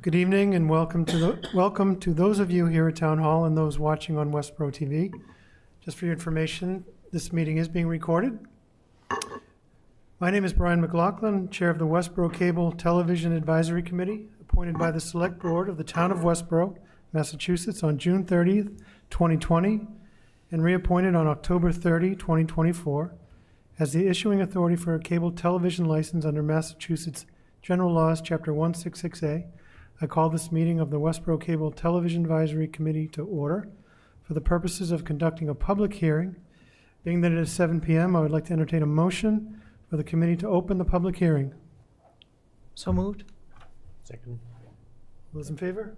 Good evening and welcome to those of you here at Town Hall and those watching on Westborough TV. Just for your information, this meeting is being recorded. My name is Brian McLaughlin, Chair of the Westborough Cable Television Advisory Committee, appointed by the Select Board of the Town of Westborough, Massachusetts on June 30th, 2020, and reappointed on October 30, 2024, as the issuing authority for a cable television license under Massachusetts General Laws, Chapter 166A. I call this meeting of the Westborough Cable Television Advisory Committee to order for the purposes of conducting a public hearing. Being that it is 7 p.m., I would like to entertain a motion for the committee to open the public hearing. So moved. Second. Those in favor?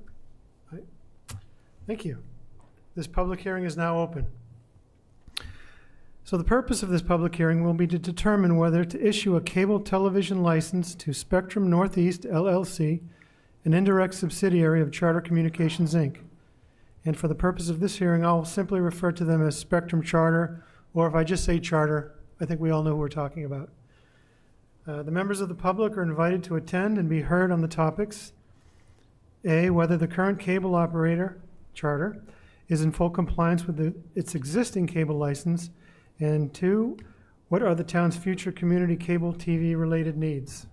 Aye. Thank you. This public hearing is now open. So the purpose of this public hearing will be to determine whether to issue a cable television license to Spectrum Northeast LLC, an indirect subsidiary of Charter Communications, Inc. And for the purpose of this hearing, I'll simply refer to them as Spectrum Charter, or if I just say Charter, I think we all know who we're talking about. The members of the public are invited to attend and be heard on the topics: A, whether the current cable operator, Charter, is in full compliance with its existing cable license, and 2, what are the town's future community cable TV related needs?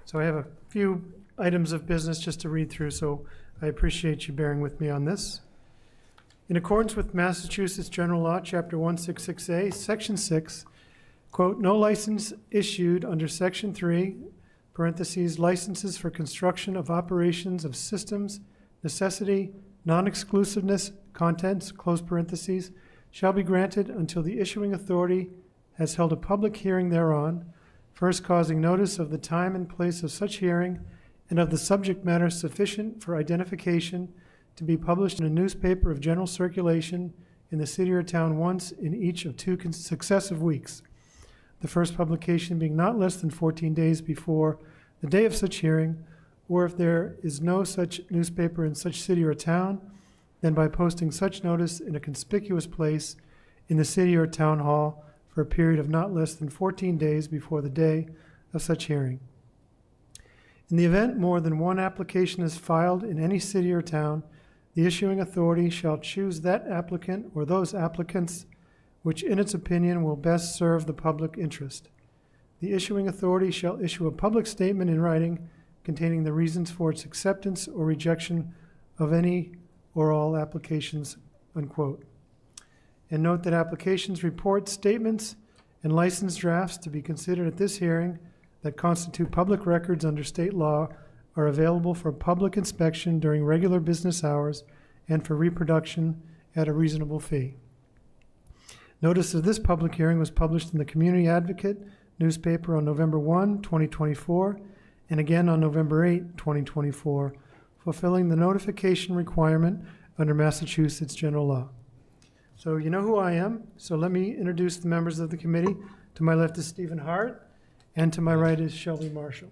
So I have a few items of business just to read through, so I appreciate you bearing with me on this. In accordance with Massachusetts General Law, Chapter 166A, Section 6, quote, no license issued under Section 3, parentheses, licenses for construction of operations of systems, necessity, non-exclusiveness, contents, close parentheses, shall be granted until the issuing authority has held a public hearing thereon, first causing notice of the time and place of such hearing and of the subject matter sufficient for identification to be published in a newspaper of general circulation in the city or town once in each of 2 successive weeks. The first publication being not less than 14 days before the day of such hearing, or if there is no such newspaper in such city or town, then by posting such notice in a conspicuous place in the city or town hall for a period of not less than 14 days before the day of such hearing. In the event more than one application is filed in any city or town, the issuing authority shall choose that applicant or those applicants which in its opinion will best serve the public interest. The issuing authority shall issue a public statement in writing containing the reasons for its acceptance or rejection of any or all applications, unquote. And note that applications, reports, statements, and license drafts to be considered at this hearing that constitute public records under state law are available for public inspection during regular business hours and for reproduction at a reasonable fee. Notice of this public hearing was published in the Community Advocate newspaper on November 1, 2024, and again on November 8, 2024, fulfilling the notification requirement under Massachusetts General Law. So you know who I am, so let me introduce the members of the committee. To my left is Stephen Hart, and to my right is Shelby Marshall.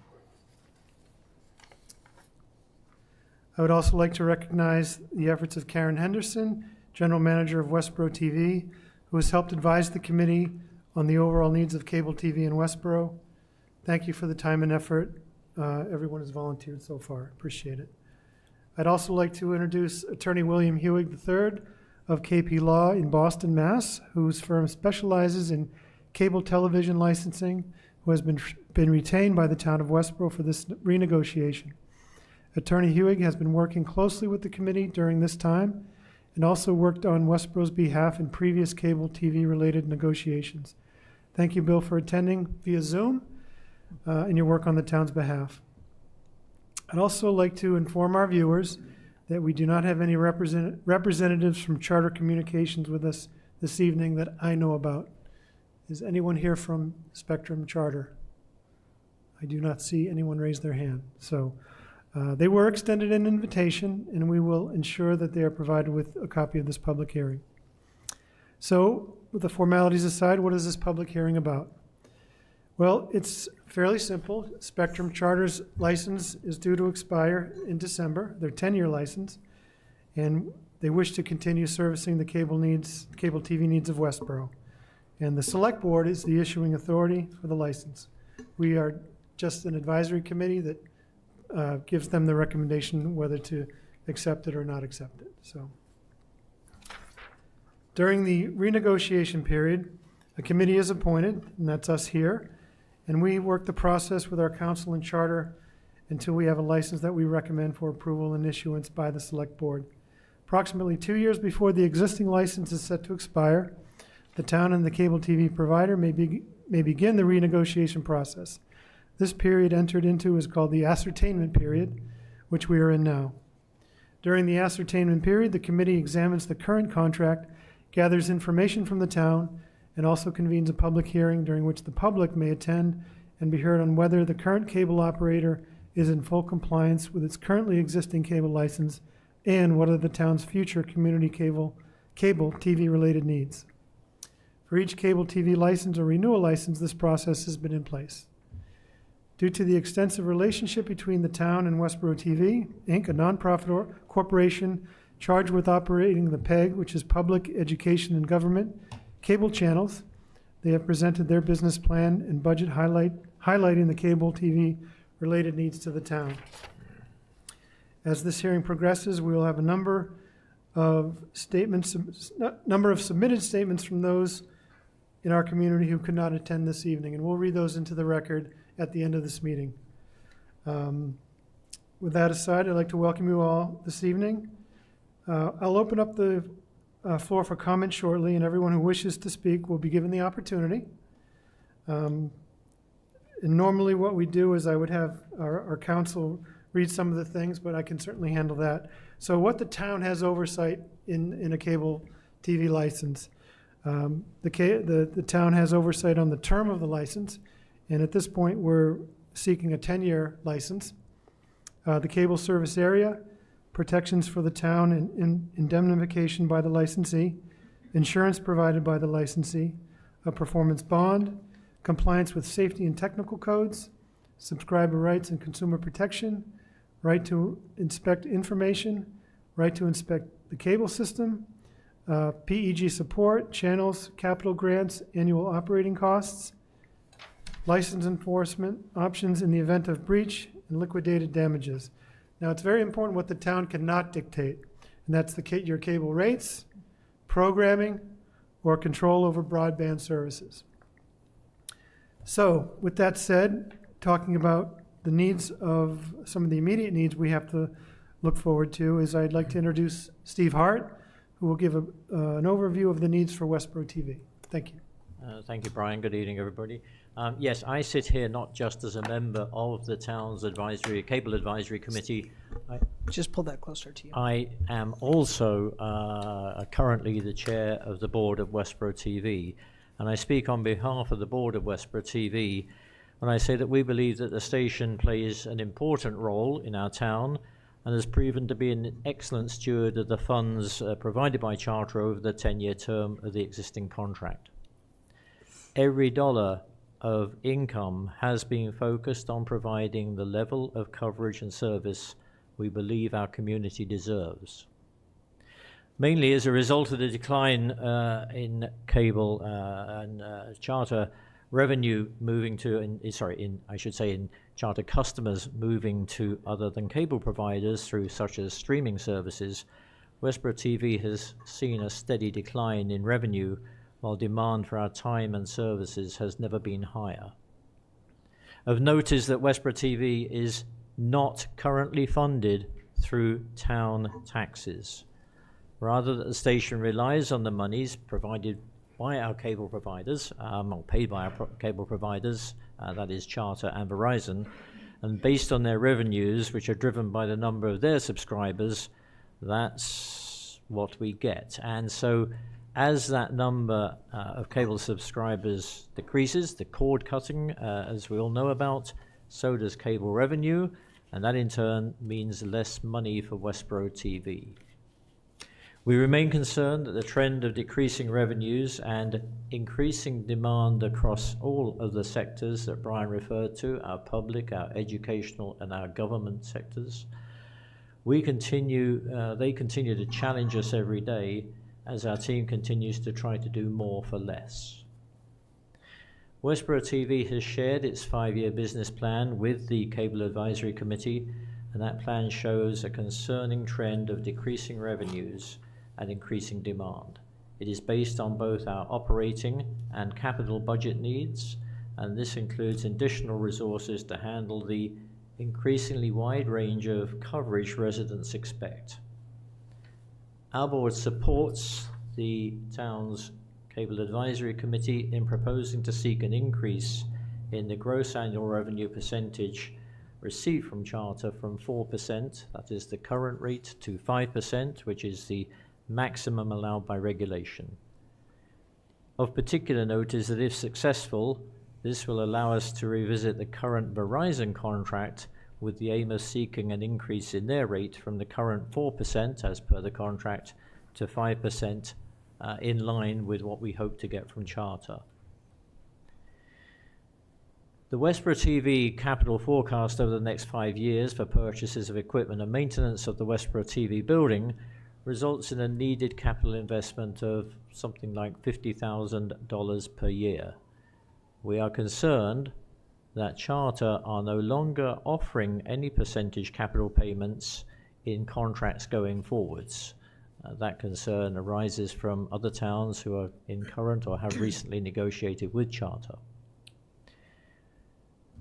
I would also like to recognize the efforts of Karen Henderson, General Manager of Westborough TV, who has helped advise the committee on the overall needs of cable TV in Westborough. Thank you for the time and effort. Everyone has volunteered so far. Appreciate it. I'd also like to introduce Attorney William Hewig III of KP Law in Boston, Mass., whose firm specializes in cable television licensing, who has been retained by the town of Westborough for this renegotiation. Attorney Hewig has been working closely with the committee during this time and also worked on Westborough's behalf in previous cable TV related negotiations. Thank you, Bill, for attending via Zoom and your work on the town's behalf. I'd also like to inform our viewers that we do not have any representatives from Charter Communications with us this evening that I know about. Is anyone here from Spectrum Charter? I do not see anyone raise their hand. So they were extended an invitation, and we will ensure that they are provided with a copy of this public hearing. So with the formalities aside, what is this public hearing about? Well, it's fairly simple. Spectrum Charter's license is due to expire in December, their 10-year license, and they wish to continue servicing the cable TV needs of Westborough. And the Select Board is the issuing authority for the license. We are just an advisory committee that gives them the recommendation whether to accept it or not accept it. So, during the renegotiation period, a committee is appointed, and that's us here, and we work the process with our council and charter until we have a license that we recommend for approval and issuance by the select board. Approximately 2 years before the existing license is set to expire, the town and the cable TV provider may begin the renegotiation process. This period entered into is called the ascertainment period, which we are in now. During the ascertainment period, the committee examines the current contract, gathers information from the town, and also convenes a public hearing during which the public may attend and be heard on whether the current cable operator is in full compliance with its currently existing cable license and what are the town's future community cable TV-related needs. For each cable TV license or renewal license, this process has been in place. Due to the extensive relationship between the town and Westborough TV, Inc., a nonprofit corporation charged with operating the PEG, which is Public Education and Government, cable channels, they have presented their business plan and budget highlighting the cable TV related needs to the town. As this hearing progresses, we will have a number of submitted statements from those in our community who could not attend this evening, and we'll read those into the record at the end of this meeting. With that aside, I'd like to welcome you all this evening. I'll open up the floor for comment shortly, and everyone who wishes to speak will be given the opportunity. And normally what we do is I would have our council read some of the things, but I can certainly handle that. So what the town has oversight in a cable TV license. The town has oversight on the term of the license, and at this point we're seeking a 10-year license. The cable service area, protections for the town and indemnification by the licensee, insurance provided by the licensee, a performance bond, compliance with safety and technical codes, subscriber rights and consumer protection, right to inspect information, right to inspect the cable system, PEG support, channels, capital grants, annual operating costs, license enforcement, options in the event of breach, and liquidated damages. Now, it's very important what the town cannot dictate, and that's your cable rates, programming, or control over broadband services. So, with that said, talking about the needs of some of the immediate needs we have to look forward to is I'd like to introduce Steve Hart, who will give an overview of the needs for Westborough TV. Thank you. Thank you, Brian. Good evening, everybody. Yes, I sit here not just as a member of the town's cable advisory committee. Just pull that closer to you. I am also currently the chair of the board of Westborough TV, and I speak on behalf of the board of Westborough TV when I say that we believe that the station plays an important role in our town and has proven to be an excellent steward of the funds provided by Charter over the 10-year term of the existing contract. Every dollar of income has been focused on providing the level of coverage and service we believe our community deserves. Mainly as a result of the decline in cable and Charter revenue moving to, in Charter customers moving to other than cable providers through such as streaming services, Westborough TV has seen a steady decline in revenue while demand for our time and services has never been higher. Of note is that Westborough TV is not currently funded through town taxes. Rather, that the station relies on the monies provided by our cable providers, or paid by our cable providers, that is Charter and Verizon, and based on their revenues, which are driven by the number of their subscribers, that's what we get. And so as that number of cable subscribers decreases, the cord cutting, as we all know about, so does cable revenue, and that in turn means less money for Westborough TV. We remain concerned that the trend of decreasing revenues and increasing demand across all of the sectors that Brian referred to, our public, our educational, and our government sectors, they continue to challenge us every day as our team continues to try to do more for less. Westborough TV has shared its 5-year business plan with the Cable Advisory Committee, and that plan shows a concerning trend of decreasing revenues and increasing demand. It is based on both our operating and capital budget needs, and this includes additional resources to handle the increasingly wide range of coverage residents expect. Our board supports the town's Cable Advisory Committee in proposing to seek an increase in the gross annual revenue percentage received from Charter from 4%, that is the current rate, to 5%, which is the maximum allowed by regulation. Of particular note is that if successful, this will allow us to revisit the current Verizon contract with the aim of seeking an increase in their rate from the current 4% as per the contract to 5% in line with what we hope to get from Charter. The Westborough TV capital forecast over the next 5 years for purchases of equipment and maintenance of the Westborough TV building results in a needed capital investment of something like $50,000 per year. We are concerned that Charter are no longer offering any percentage capital payments in contracts going forwards. That concern arises from other towns who are in current or have recently negotiated with Charter.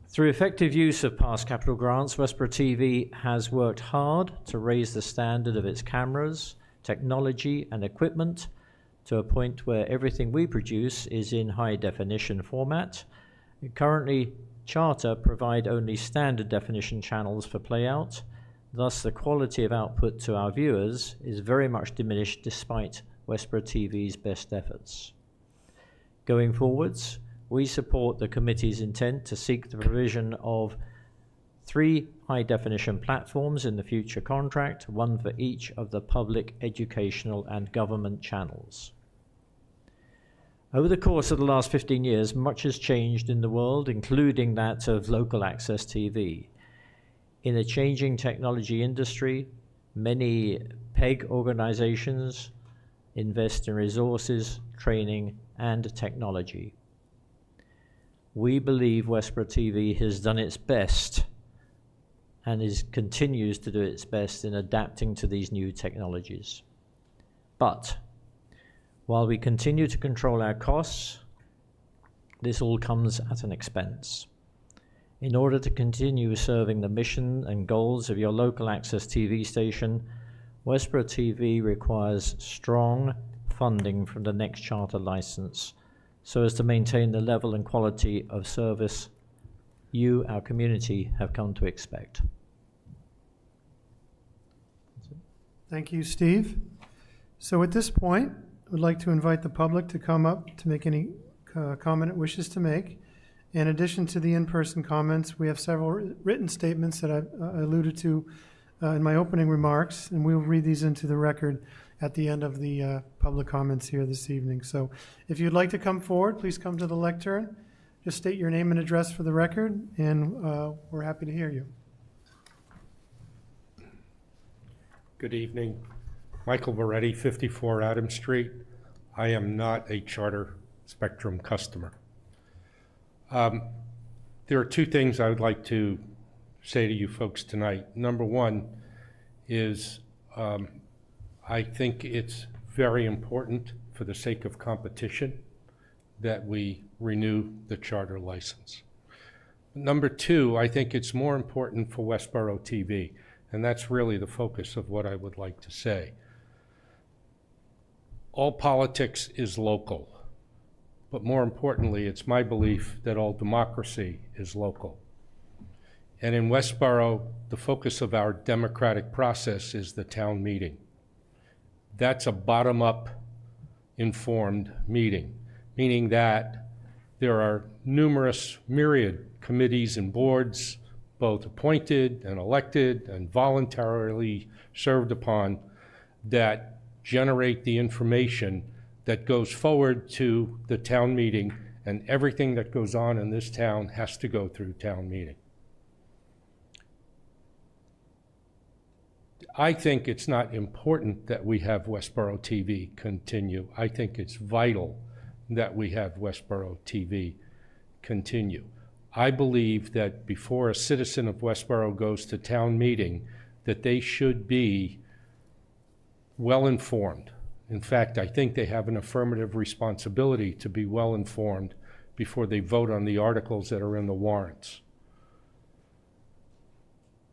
Through effective use of past capital grants, Westborough TV has worked hard to raise the standard of its cameras, technology, and equipment to a point where everything we produce is in high definition format. Currently, Charter provide only standard definition channels for playout. Thus, the quality of output to our viewers is very much diminished despite Westborough TV's best efforts. Going forwards, we support the committee's intent to seek the provision of 3 high-definition platforms in the future contract, 1 for each of the public, educational, and government channels. Over the course of the last 15 years, much has changed in the world, including that of local access TV. In a changing technology industry, many PEG organizations invest in resources, training, and technology. We believe Westborough TV has done its best and continues to do its best in adapting to these new technologies. But while we continue to control our costs, this all comes at an expense. In order to continue serving the mission and goals of your local access TV station, Westborough TV requires strong funding from the next Charter license so as to maintain the level and quality of service you, our community, have come to expect. Thank you, Steve. So at this point, I would like to invite the public to come up to make any comment it wishes to make. In addition to the in-person comments, we have several written statements that I've alluded to in my opening remarks, and we'll read these into the record at the end of the public comments here this evening. So if you'd like to come forward, please come to the lectern. Just state your name and address for the record, and we're happy to hear you. Good evening. Michael Varetti, 54 Adams Street. I am not a Charter Spectrum customer. There are 2 things I would like to say to you folks tonight. Number 1 is I think it's very important for the sake of competition that we renew the Charter license. Number 2, I think it's more important for Westborough TV, and that's really the focus of what I would like to say. All politics is local, but more importantly, it's my belief that all democracy is local. And in Westborough, the focus of our democratic process is the town meeting. That's a bottom-up informed meeting, meaning that there are numerous myriad committees and boards, both appointed and elected and voluntarily served upon, that generate the information that goes forward to the town meeting, and everything that goes on in this town has to go through town meeting. I think it's not important that we have Westborough TV continue. I think it's vital that we have Westborough TV continue. I believe that before a citizen of Westborough goes to town meeting, that they should be well-informed. In fact, I think they have an affirmative responsibility to be well-informed before they vote on the articles that are in the warrants.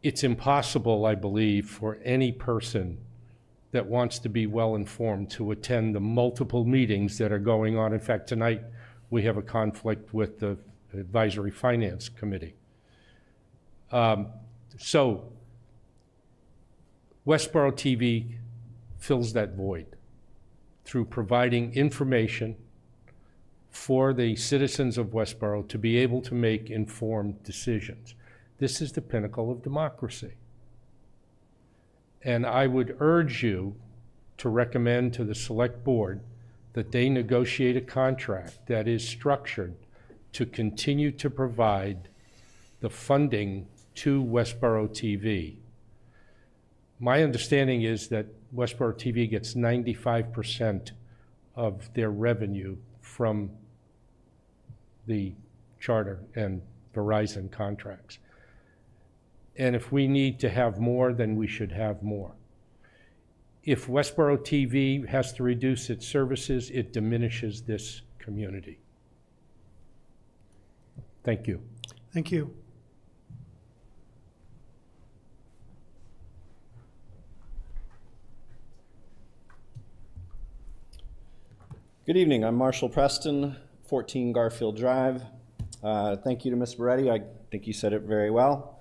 It's impossible, I believe, for any person that wants to be well-informed to attend the multiple meetings that are going on. In fact, tonight we have a conflict with the Advisory Finance Committee. So Westborough TV fills that void through providing information for the citizens of Westborough to be able to make informed decisions. This is the pinnacle of democracy. And I would urge you to recommend to the Select Board that they negotiate a contract that is structured to continue to provide the funding to Westborough TV. My understanding is that Westborough TV gets 95% of their revenue from the Charter and Verizon contracts. And if we need to have more, then we should have more. If Westborough TV has to reduce its services, it diminishes this community. Thank you. Thank you. Good evening. I'm Marshall Preston, 14 Garfield Drive. Thank you to Ms. Beretti. I think you said it very well.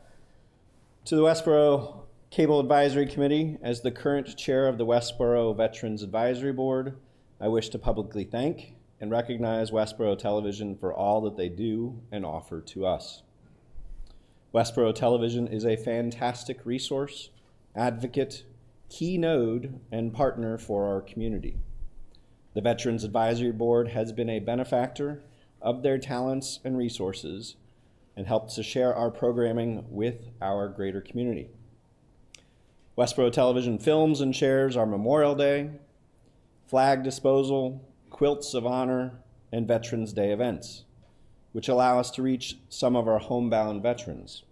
To the Westborough Cable Advisory Committee, as the current chair of the Westborough Veterans Advisory Board, I wish to publicly thank and recognize Westborough Television for all that they do and offer to us. Westborough Television is a fantastic resource, advocate, key node, and partner for our community. The Veterans Advisory Board has been a benefactor of their talents and resources and helped to share our programming with our greater community. Westborough Television films and shares our Memorial Day, flag disposal, quilts of honor, and Veterans Day events, which allow us to reach some of our homebound veterans.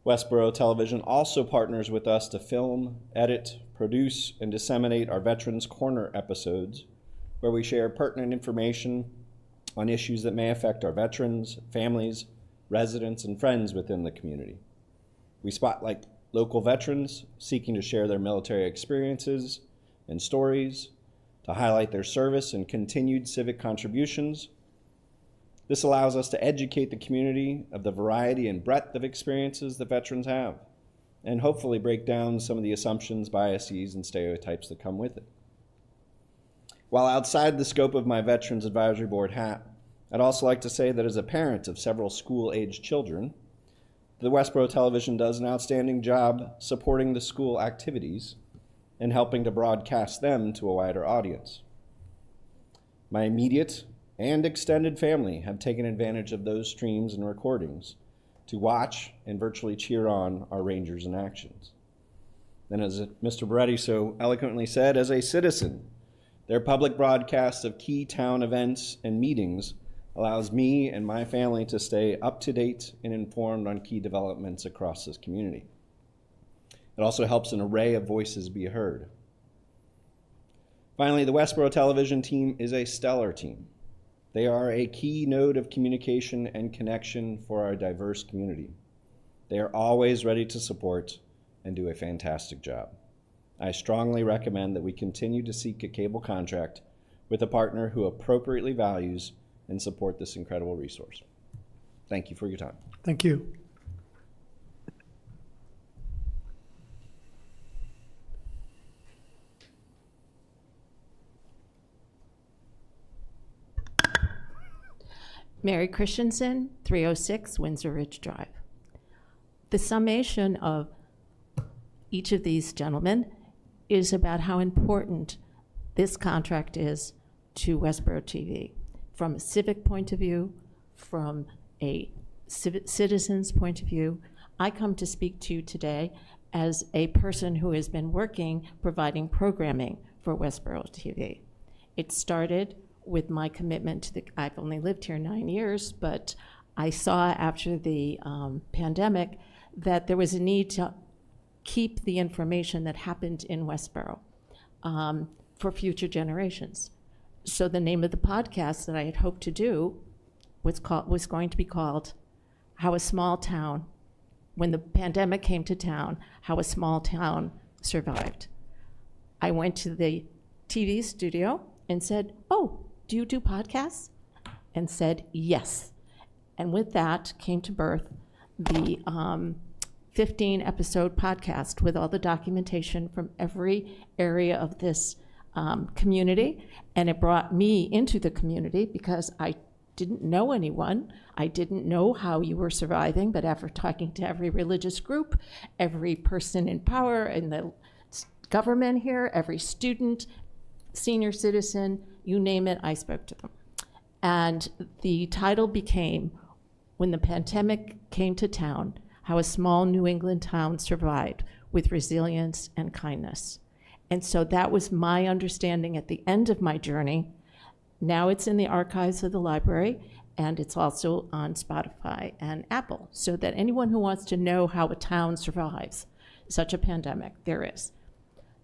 Westborough Television also partners with us to film, edit, produce, and disseminate our Veterans Corner episodes, where we share pertinent information on issues that may affect our veterans, families, residents, and friends within the community. We spotlight local veterans seeking to share their military experiences and stories, to highlight their service and continued civic contributions. This allows us to educate the community of the variety and breadth of experiences that veterans have, and hopefully break down some of the assumptions, biases, and stereotypes that come with it. While outside the scope of my Veterans Advisory Board hat, I'd also like to say that as a parent of several school-aged children, the Westborough Television does an outstanding job supporting the school activities and helping to broadcast them to a wider audience. My immediate and extended family have taken advantage of those streams and recordings to watch and virtually cheer on our Rangers in actions. And as Mr. Beretti so eloquently said, as a citizen, their public broadcasts of key town events and meetings allows me and my family to stay up to date and informed on key developments across this community. It also helps an array of voices be heard. Finally, the Westborough Television team is a stellar team. They are a key node of communication and connection for our diverse community. They are always ready to support and do a fantastic job. I strongly recommend that we continue to seek a cable contract with a partner who appropriately values and support this incredible resource. Thank you for your time. Thank you. Mary Christensen, 306 Windsor Ridge Drive. The summation of each of these gentlemen is about how important this contract is to Westborough TV, from a civic point of view, from a citizen's point of view. I come to speak to you today as a person who has been working, providing programming for Westborough TV. It started with my commitment to I've only lived here 9 years, but I saw after the pandemic that there was a need to keep the information that happened in Westborough for future generations. So the name of the podcast that I had hoped to do was going to be called How a Small Town, when the pandemic came to town, How a Small Town Survived. I went to the TV studio and said, "Oh, do you do podcasts?" And said, "Yes." And with that came to birth the 15-episode podcast with all the documentation from every area of this community. And it brought me into the community because I didn't know anyone. I didn't know how you were surviving, but after talking to every religious group, every person in power in the government here, every student, senior citizen, you name it, I spoke to them. And the title became, when the pandemic came to town, How a Small New England Town Survived with Resilience and Kindness. And so that was my understanding at the end of my journey. Now it's in the archives of the library, and it's also on Spotify and Apple, so that anyone who wants to know how a town survives such a pandemic, there is.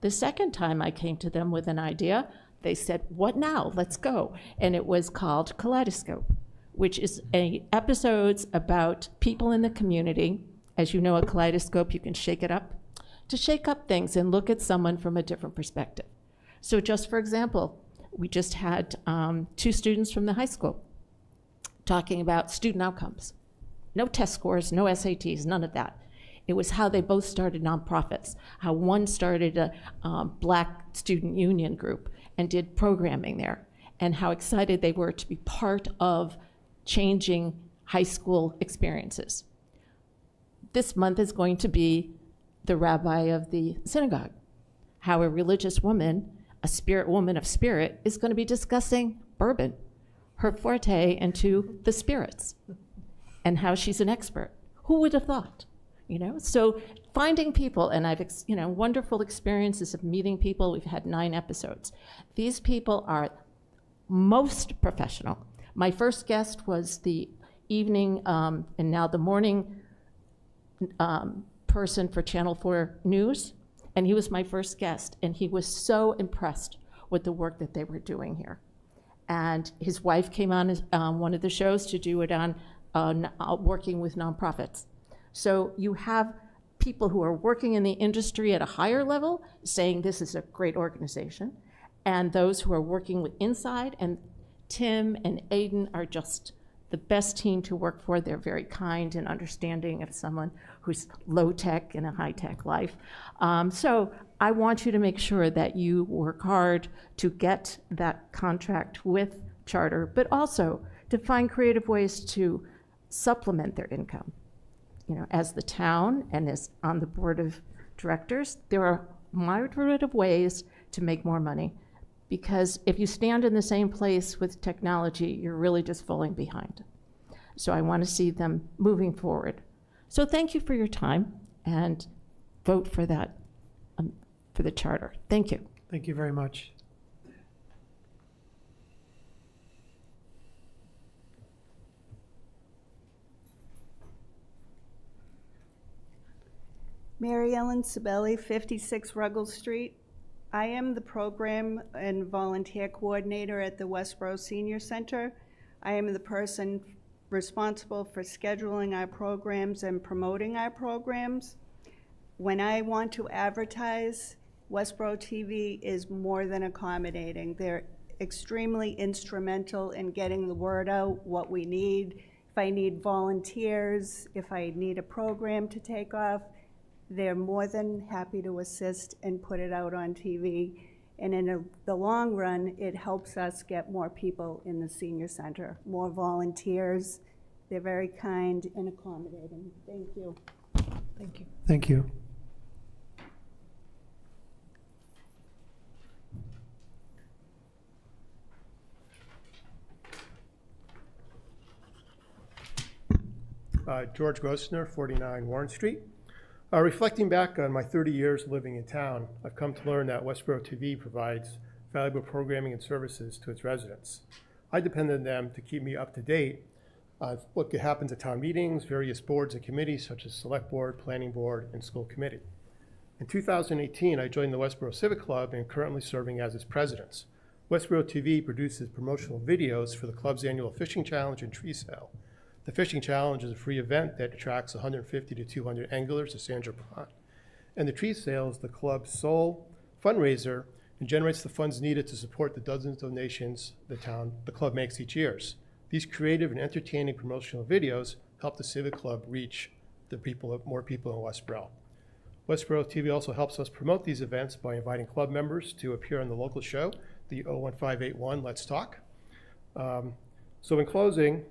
The second time I came to them with an idea, they said, "What now? Let's go." And it was called Kaleidoscope, which is episodes about people in the community. As you know, a kaleidoscope, you can shake it up, to shake up things and look at someone from a different perspective. So just for example, we just had 2 students from the high school talking about student outcomes. No test scores, no SATs, none of that. It was how they both started nonprofits, how one started a Black student union group and did programming there, and how excited they were to be part of changing high school experiences. This month is going to be the rabbi of the synagogue, how a religious woman, a spirit woman of spirit, is going to be discussing bourbon, her forte into the spirits, and how she's an expert. Who would have thought? You know, so finding people, and I've, wonderful experiences of meeting people. We've had 9 episodes. These people are most professional. My first guest was the evening and now the morning person for Channel 4 News, and he was my first guest, and he was so impressed with the work that they were doing here. And his wife came on one of the shows to do it on working with nonprofits. So you have people who are working in the industry at a higher level saying this is a great organization, and those who are working with inside, and Tim and Aiden are just the best team to work for. They're very kind and understanding of someone who's low-tech in a high-tech life. So I want you to make sure that you work hard to get that contract with Charter, but also to find creative ways to supplement their income. You know, as the town and as on the board of directors, there are myriad of ways to make more money, because if you stand in the same place with technology, you're really just falling behind. So I want to see them moving forward. So thank you for your time, and vote for that, for the charter. Thank you. Thank you very much. Mary Ellen Sibeli, 56 Ruggles Street. I am the program and volunteer coordinator at the Westborough Senior Center. I am the person responsible for scheduling our programs and promoting our programs. When I want to advertise, Westborough TV is more than accommodating. They're extremely instrumental in getting the word out, what we need. If I need volunteers, if I need a program to take off, they're more than happy to assist and put it out on TV. And in the long run, it helps us get more people in the senior center, more volunteers. They're very kind and accommodating. Thank you. Thank you. Thank you. George Grosner, 49 Warren Street. Reflecting back on my 30 years living in town, I've come to learn that Westborough TV provides valuable programming and services to its residents. I depend on them to keep me up to date on what happens at town meetings, various boards and committees such as Select Board, Planning Board, and School Committee. In 2018, I joined the Westborough Civic Club and am currently serving as its president. Westborough TV produces promotional videos for the club's annual fishing challenge and tree sale. The fishing challenge is a free event that attracts 150 to 200 anglers to Sandra Pond. And the tree sale is the club's sole fundraiser and generates the funds needed to support the dozens of donations the club makes each year. These creative and entertaining promotional videos help the Civic Club reach more people in Westborough. Westborough TV also helps us promote these events by inviting club members to appear on the local show, the 01581 Let's Talk. So in closing,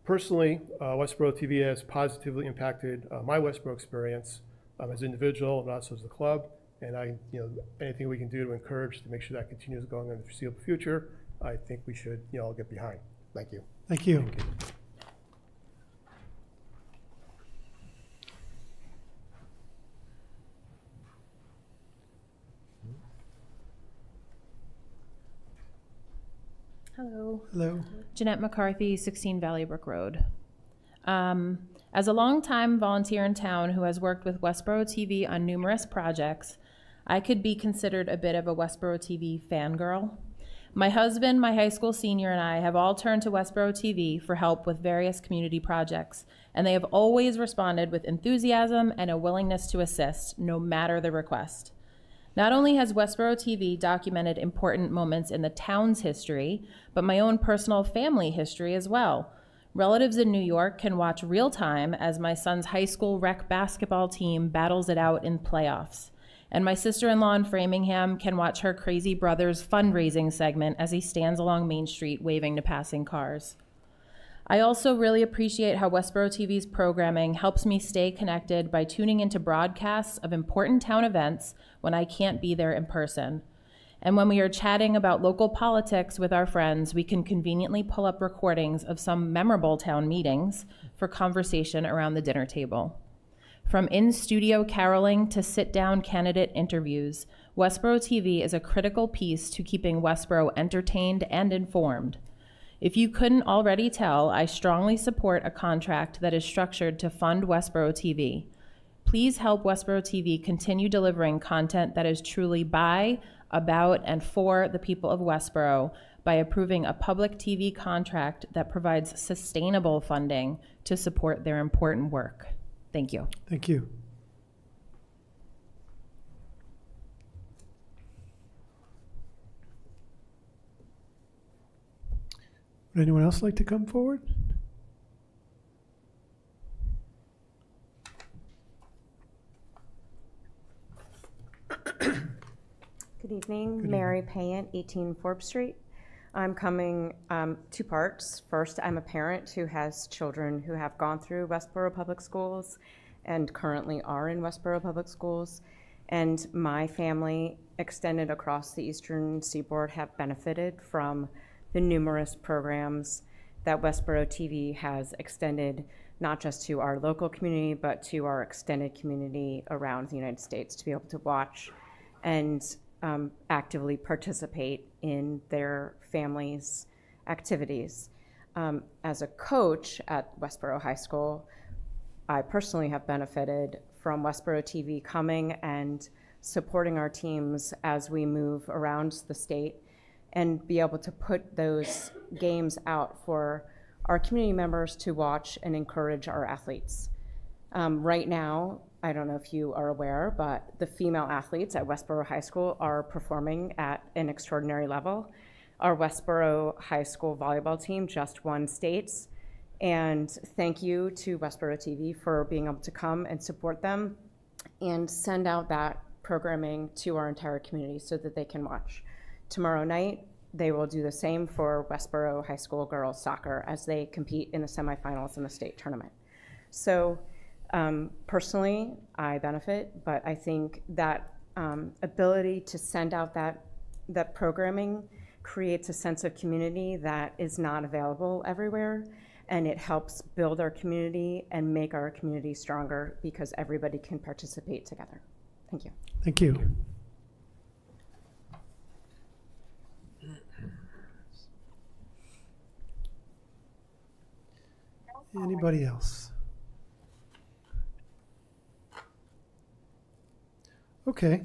personally, Westborough TV has positively impacted my Westborough experience as an individual and also as the club. And anything we can do to encourage to make sure that continues going in the foreseeable future, I think we should all get behind. Thank you. Thank you. Hello. Hello. Jeanette McCarthy, 16 Valley Brook Road. As a longtime volunteer in town who has worked with Westborough TV on numerous projects, I could be considered a bit of a Westborough TV fangirl. My husband, my high school senior, and I have all turned to Westborough TV for help with various community projects, and they have always responded with enthusiasm and a willingness to assist, no matter the request. Not only has Westborough TV documented important moments in the town's history, but my own personal family history as well. Relatives in New York can watch real time as my son's high school rec basketball team battles it out in playoffs. And my sister-in-law in Framingham can watch her crazy brother's fundraising segment as he stands along Main Street waving to passing cars. I also really appreciate how Westborough TV's programming helps me stay connected by tuning into broadcasts of important town events when I can't be there in person. And when we are chatting about local politics with our friends, we can conveniently pull up recordings of some memorable town meetings for conversation around the dinner table. From in-studio caroling to sit-down candidate interviews, Westborough TV is a critical piece to keeping Westborough entertained and informed. If you couldn't already tell, I strongly support a contract that is structured to fund Westborough TV. Please help Westborough TV continue delivering content that is truly by, about, and for the people of Westborough by approving a public TV contract that provides sustainable funding to support their important work. Thank you. Thank you. Would anyone else like to come forward? Good evening, Mary Payant, 18 Forbes Street. I'm coming two parts. First, I'm a parent who has children who have gone through Westborough Public Schools and currently are in Westborough Public Schools. And my family, extended across the Eastern Seaboard, have benefited from the numerous programs that Westborough TV has extended, not just to our local community, but to our extended community around the United States, to be able to watch and actively participate in their families' activities. As a coach at Westborough High School, I personally have benefited from Westborough TV coming and supporting our teams as we move around the state and be able to put those games out for our community members to watch and encourage our athletes. Right now, I don't know if you are aware, but the female athletes at Westborough High School are performing at an extraordinary level. Our Westborough High School volleyball team just won states, and thank you to Westborough TV for being able to come and support them and send out that programming to our entire community so that they can watch. Tomorrow night, they will do the same for Westborough High School girls soccer as they compete in the semifinals in the state tournament. So personally, I benefit, but I think that ability to send out that programming creates a sense of community that is not available everywhere, and it helps build our community and make our community stronger because everybody can participate together. Thank you. Thank you. Anybody else? Okay,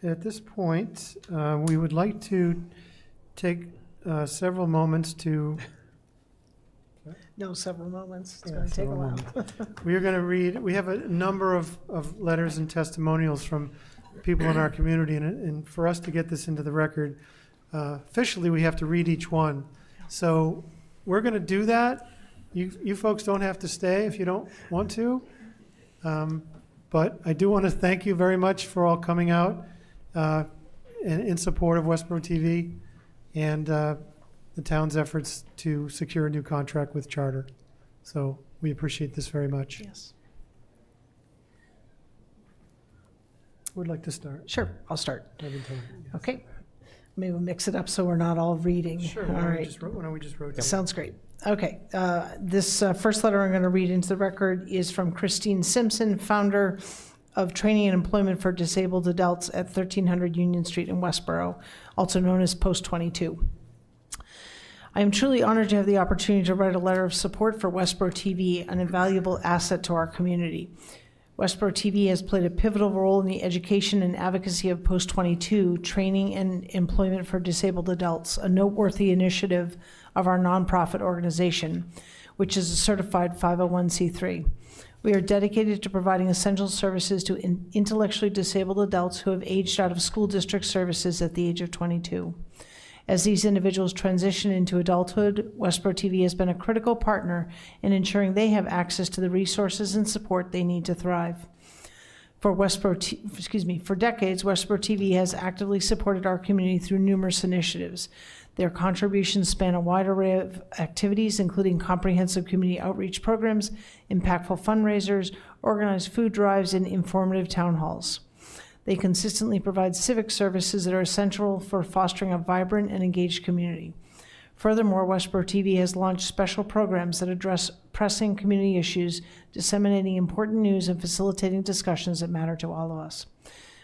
at this point, we would like to take several moments to. No, several moments. It's Yeah, going to take a several while. We are going to read, we have a number of letters and testimonials from people in our community, and for us to get this into the record, officially, we have to read each one. So we're going to do that. You folks don't have to stay if you don't want to. But I do want to thank you very much for all coming out in support of Westborough TV and the town's efforts to secure a new contract with Charter. So we appreciate this very much. Yes. Who would like to start? Sure, I'll start. Yes. Okay. Maybe we'll mix it up so we're not all reading. Sure. All Why right. don't we just rotate? Sounds great. Okay. This first letter I'm going to read into the record is from Christine Simpson, founder of Training and Employment for Disabled Adults at 1300 Union Street in Westborough, also known as Post 22. I am truly honored to have the opportunity to write a letter of support for Westborough TV, an invaluable asset to our community. Westborough TV has played a pivotal role in the education and advocacy of Post 22, Training and Employment for Disabled Adults, a noteworthy initiative of our nonprofit organization, which is a certified 501c3. We are dedicated to providing essential services to intellectually disabled adults who have aged out of school district services at the age of 22. As these individuals transition into adulthood, Westborough TV has been a critical partner in ensuring they have access to the resources and support they need to thrive. For decades, Westborough TV has actively supported our community through numerous initiatives. Their contributions span a wide array of activities, including comprehensive community outreach programs, impactful fundraisers, organized food drives, and informative town halls. They consistently provide civic services that are essential for fostering a vibrant and engaged community. Furthermore, Westborough TV has launched special programs that address pressing community issues, disseminating important news and facilitating discussions that matter to all of us.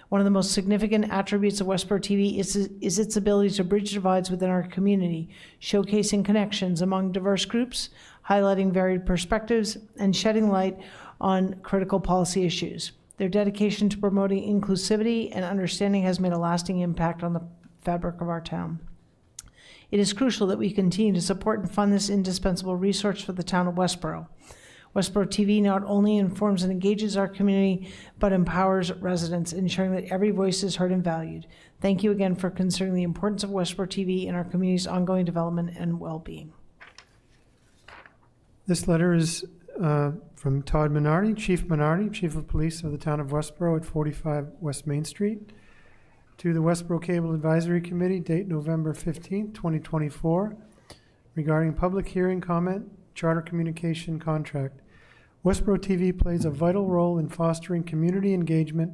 One of the most significant attributes of Westborough TV is its ability to bridge divides within our community, showcasing connections among diverse groups, highlighting varied perspectives, and shedding light on critical policy issues. Their dedication to promoting inclusivity and understanding has made a lasting impact on the fabric of our town. It is crucial that we continue to support and fund this indispensable resource for the town of Westborough. Westborough TV not only informs and engages our community, but empowers residents, ensuring that every voice is heard and valued. Thank you again for considering the importance of Westborough TV in our community's ongoing development and well-being. This letter is from Todd Minardi, Chief of Police of the town of Westborough at 45 West Main Street, to the Westborough Cable Advisory Committee, date November 15th, 2024, regarding public hearing comment, Charter Communication contract. Westborough TV plays a vital role in fostering community engagement,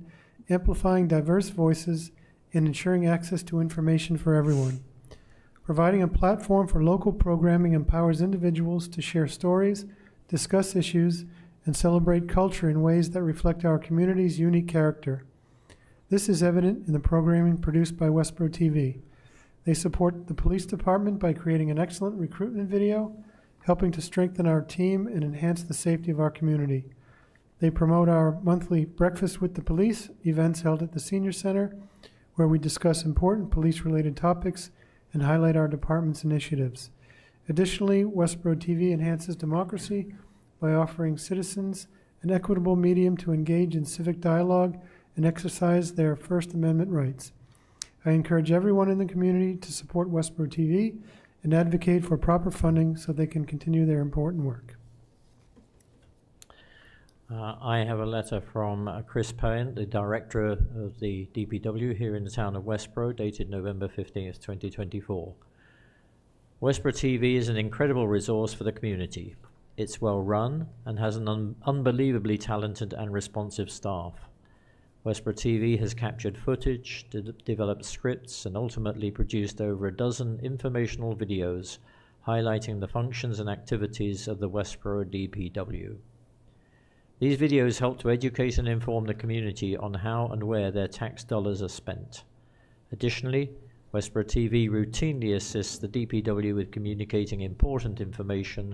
amplifying diverse voices, and ensuring access to information for everyone. Providing a platform for local programming empowers individuals to share stories, discuss issues, and celebrate culture in ways that reflect our community's unique character. This is evident in the programming produced by Westborough TV. They support the police department by creating an excellent recruitment video, helping to strengthen our team and enhance the safety of our community. They promote our monthly Breakfast with the Police events held at the Senior Center, where we discuss important police-related topics and highlight our department's initiatives. Additionally, Westborough TV enhances democracy by offering citizens an equitable medium to engage in civic dialogue and exercise their First Amendment rights. I encourage everyone in the community to support Westborough TV and advocate for proper funding so they can continue their important work. I have a letter from Chris Payne, the Director of the DPW here in the town of Westborough, dated November 15th, 2024. Westborough TV is an incredible resource for the community. It's well run and has an unbelievably talented and responsive staff. Westborough TV has captured footage, developed scripts, and ultimately produced over a dozen informational videos highlighting the functions and activities of the Westborough DPW. These videos help to educate and inform the community on how and where their tax dollars are spent. Additionally, Westborough TV routinely assists the DPW with communicating important information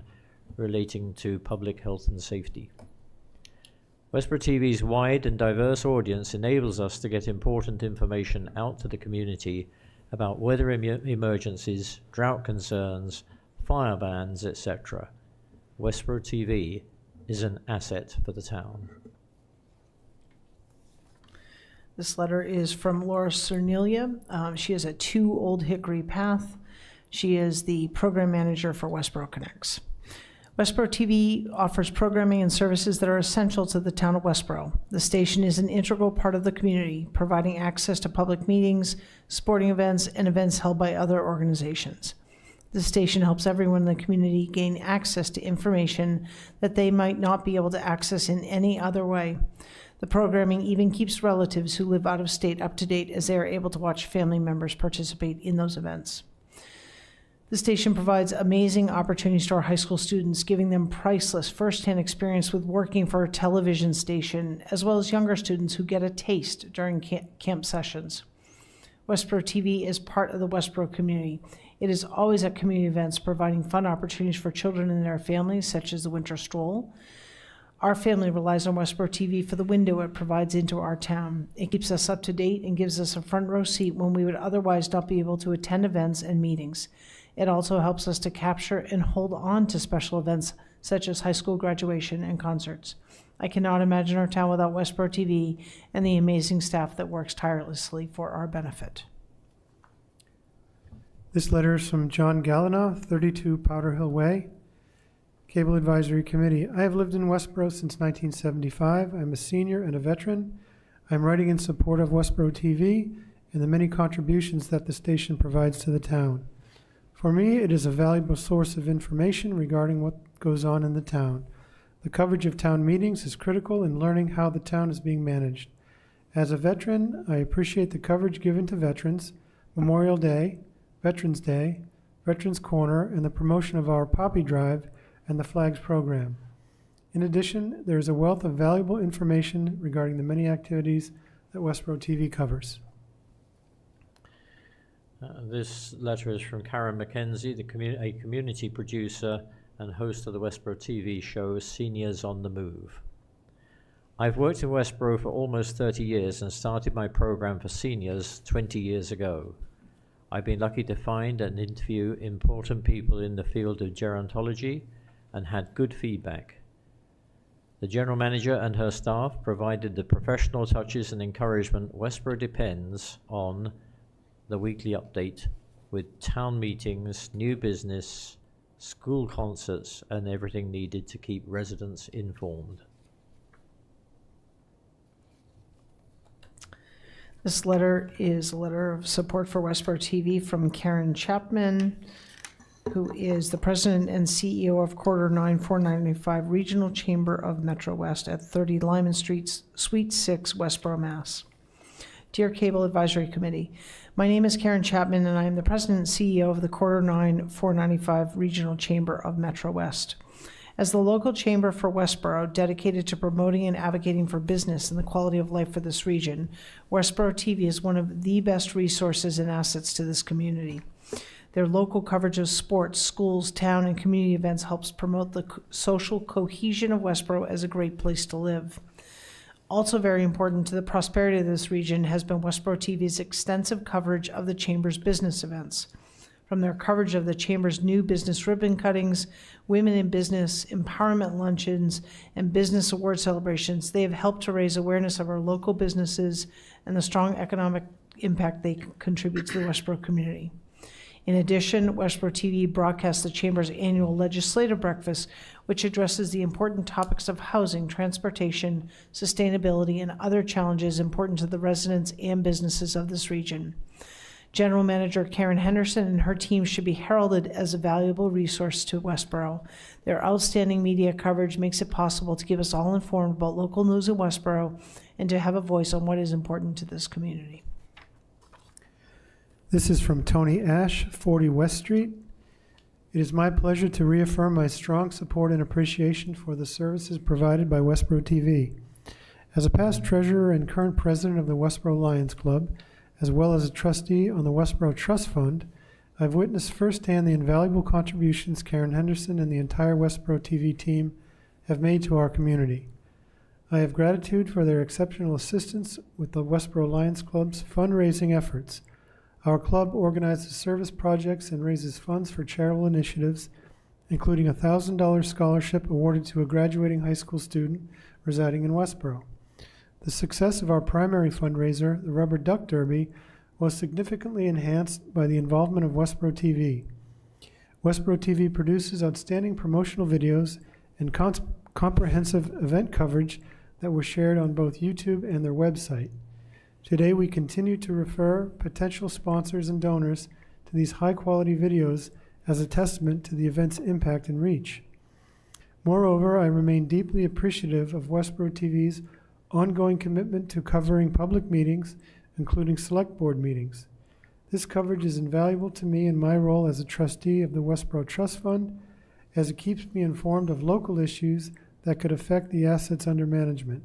relating to public health and safety. Westborough TV's wide and diverse audience enables us to get important information out to the community about weather emergencies, drought concerns, fire bans, etc. Westborough TV is an asset for the town. This letter is from Laura Cernelia. She is at 2 Old Hickory Path. She is the program manager for Westborough Connects. Westborough TV offers programming and services that are essential to the town of Westborough. The station is an integral part of the community, providing access to public meetings, sporting events, and events held by other organizations. The station helps everyone in the community gain access to information that they might not be able to access in any other way. The programming even keeps relatives who live out of state up to date, as they are able to watch family members participate in those events. The station provides amazing opportunities to our high school students, giving them priceless firsthand experience with working for a television station, as well as younger students who get a taste during camp sessions. Westborough TV is part of the Westborough community. It is always at community events, providing fun opportunities for children and their families, such as the Winter Stroll. Our family relies on Westborough TV for the window it provides into our town. It keeps us up to date and gives us a front row seat when we would otherwise not be able to attend events and meetings. It also helps us to capture and hold on to special events such as high school graduation and concerts. I cannot imagine our town without Westborough TV and the amazing staff that works tirelessly for our benefit. This letter is from John Gallina, 32 Powder Hill Way. Cable Advisory Committee. I have lived in Westborough since 1975. I'm a senior and a veteran. I'm writing in support of Westborough TV and the many contributions that the station provides to the town. For me, it is a valuable source of information regarding what goes on in the town. The coverage of town meetings is critical in learning how the town is being managed. As a veteran, I appreciate the coverage given to veterans, Memorial Day, Veterans Day, Veterans Corner, and the promotion of our Poppy Drive and the Flags program. In addition, there is a wealth of valuable information regarding the many activities that Westborough TV covers. This letter is from Karen McKenzie, a community producer and host of the Westborough TV show Seniors on the Move. I've worked in Westborough for almost 30 years and started my program for seniors 20 years ago. I've been lucky to find and interview important people in the field of gerontology and had good feedback. The general manager and her staff provided the professional touches and encouragement Westborough depends on. The weekly update with town meetings, new business, school concerts, and everything needed to keep residents informed. This letter is a letter of support for Westborough TV from Karen Chapman, who is the president and CEO of Quarter 9 495 Regional Chamber of Metro West at 30 Lyman Street, Suite 6, Westborough, Mass. Dear Cable Advisory Committee, my name is Karen Chapman, and I am the president and CEO of the Quarter 9 495 Regional Chamber of Metro West. As the local chamber for Westborough, dedicated to promoting and advocating for business and the quality of life for this region, Westborough TV is one of the best resources and assets to this community. Their local coverage of sports, schools, town, and community events helps promote the social cohesion of Westborough as a great place to live. Also very important to the prosperity of this region has been Westborough TV's extensive coverage of the Chamber's business events. From their coverage of the Chamber's new business ribbon cuttings, women in business, empowerment luncheons, and business award celebrations, they have helped to raise awareness of our local businesses and the strong economic impact they contribute to the Westborough community. In addition, Westborough TV broadcasts the Chamber's annual legislative breakfast, which addresses the important topics of housing, transportation, sustainability, and other challenges important to the residents and businesses of this region. General Manager Karen Henderson and her team should be heralded as a valuable resource to Westborough. Their outstanding media coverage makes it possible to keep us all informed about local news in Westborough and to have a voice on what is important to this community. This is from Tony Ash, 40 West Street. It is my pleasure to reaffirm my strong support and appreciation for the services provided by Westborough TV. As a past treasurer and current president of the Westborough Lions Club, as well as a trustee on the Westborough Trust Fund, I've witnessed firsthand the invaluable contributions Karen Henderson and the entire Westborough TV team have made to our community. I have gratitude for their exceptional assistance with the Westborough Lions Club's fundraising efforts. Our club organizes service projects and raises funds for charitable initiatives, including a $1,000 scholarship awarded to a graduating high school student residing in Westborough. The success of our primary fundraiser, the Rubber Duck Derby, was significantly enhanced by the involvement of Westborough TV. Westborough TV produces outstanding promotional videos and comprehensive event coverage that were shared on both YouTube and their website. Today, we continue to refer potential sponsors and donors to these high-quality videos as a testament to the event's impact and reach. Moreover, I remain deeply appreciative of Westborough TV's ongoing commitment to covering public meetings, including select board meetings. This coverage is invaluable to me in my role as a trustee of the Westborough Trust Fund, as it keeps me informed of local issues that could affect the assets under management.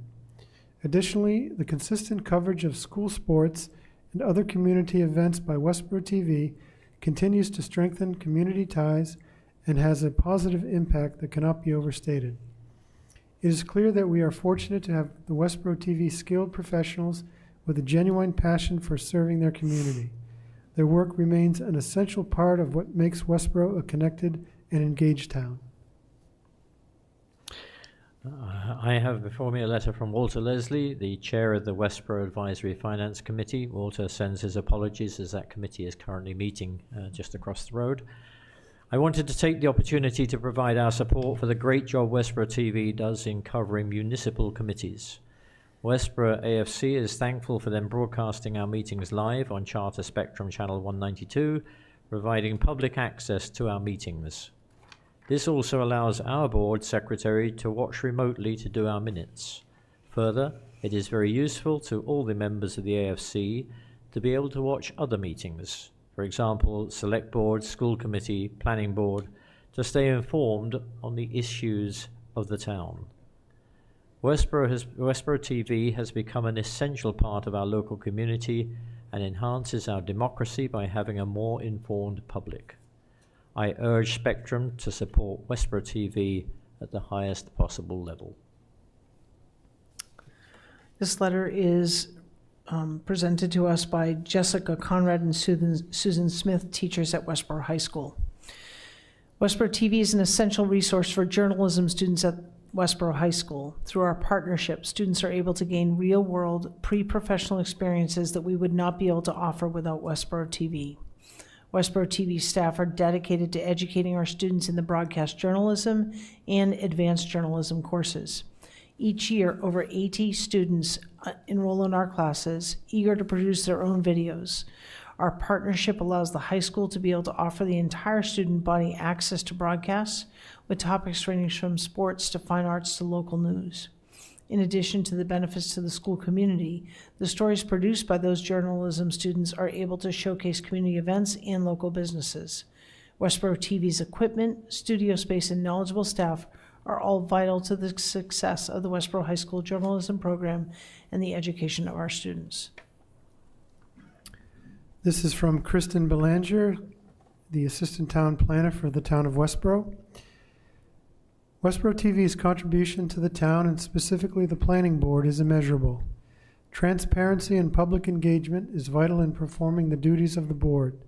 Additionally, the consistent coverage of school sports and other community events by Westborough TV continues to strengthen community ties and has a positive impact that cannot be overstated. It is clear that we are fortunate to have the Westborough TV skilled professionals with a genuine passion for serving their community. Their work remains an essential part of what makes Westborough a connected and engaged town. I have before me a letter from Walter Leslie, the chair of the Westborough Advisory Finance Committee. Walter sends his apologies as that committee is currently meeting just across the road. I wanted to take the opportunity to provide our support for the great job Westborough TV does in covering municipal committees. Westborough AFC is thankful for them broadcasting our meetings live on Charter Spectrum Channel 192, providing public access to our meetings. This also allows our board secretary to watch remotely to do our minutes. Further, it is very useful to all the members of the AFC to be able to watch other meetings, for example, select board, school committee, planning board, to stay informed on the issues of the town. Westborough TV has become an essential part of our local community and enhances our democracy by having a more informed public. I urge Spectrum to support Westborough TV at the highest possible level. This letter is presented to us by Jessica Conrad and Susan Smith, teachers at Westborough High School. Westborough TV is an essential resource for journalism students at Westborough High School. Through our partnership, students are able to gain real-world, pre-professional experiences that we would not be able to offer without Westborough TV. Westborough TV staff are dedicated to educating our students in the broadcast journalism and advanced journalism courses. Each year, over 80 students enroll in our classes, eager to produce their own videos. Our partnership allows the high school to be able to offer the entire student body access to broadcasts, with topics ranging from sports to fine arts to local news. In addition to the benefits to the school community, the stories produced by those journalism students are able to showcase community events and local businesses. Westborough TV's equipment, studio space, and knowledgeable staff are all vital to the success of the Westborough High School journalism program and the education of our students. This is from Kristen Belanger, the Assistant Town Planner for the town of Westborough. Westborough TV's contribution to the town, and specifically the planning board, is immeasurable. Transparency and public engagement is vital in performing the duties of the board.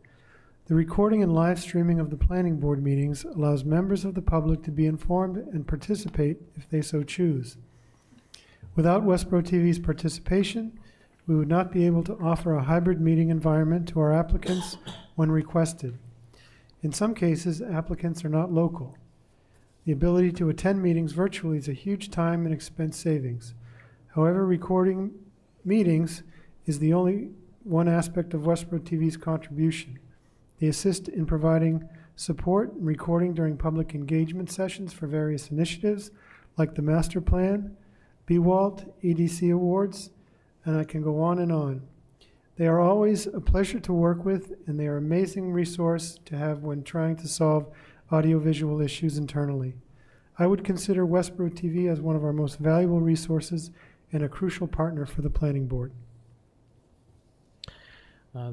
The recording and live streaming of the planning board meetings allows members of the public to be informed and participate if they so choose. Without Westborough TV's participation, we would not be able to offer a hybrid meeting environment to our applicants when requested. In some cases, applicants are not local. The ability to attend meetings virtually is a huge time and expense savings. However, recording meetings is the only one aspect of Westborough TV's contribution. They assist in providing support and recording during public engagement sessions for various initiatives like the Master Plan, BWALT, EDC Awards, and I can go on and on. They are always a pleasure to work with, and they are an amazing resource to have when trying to solve audiovisual issues internally. I would consider Westborough TV as one of our most valuable resources and a crucial partner for the planning board.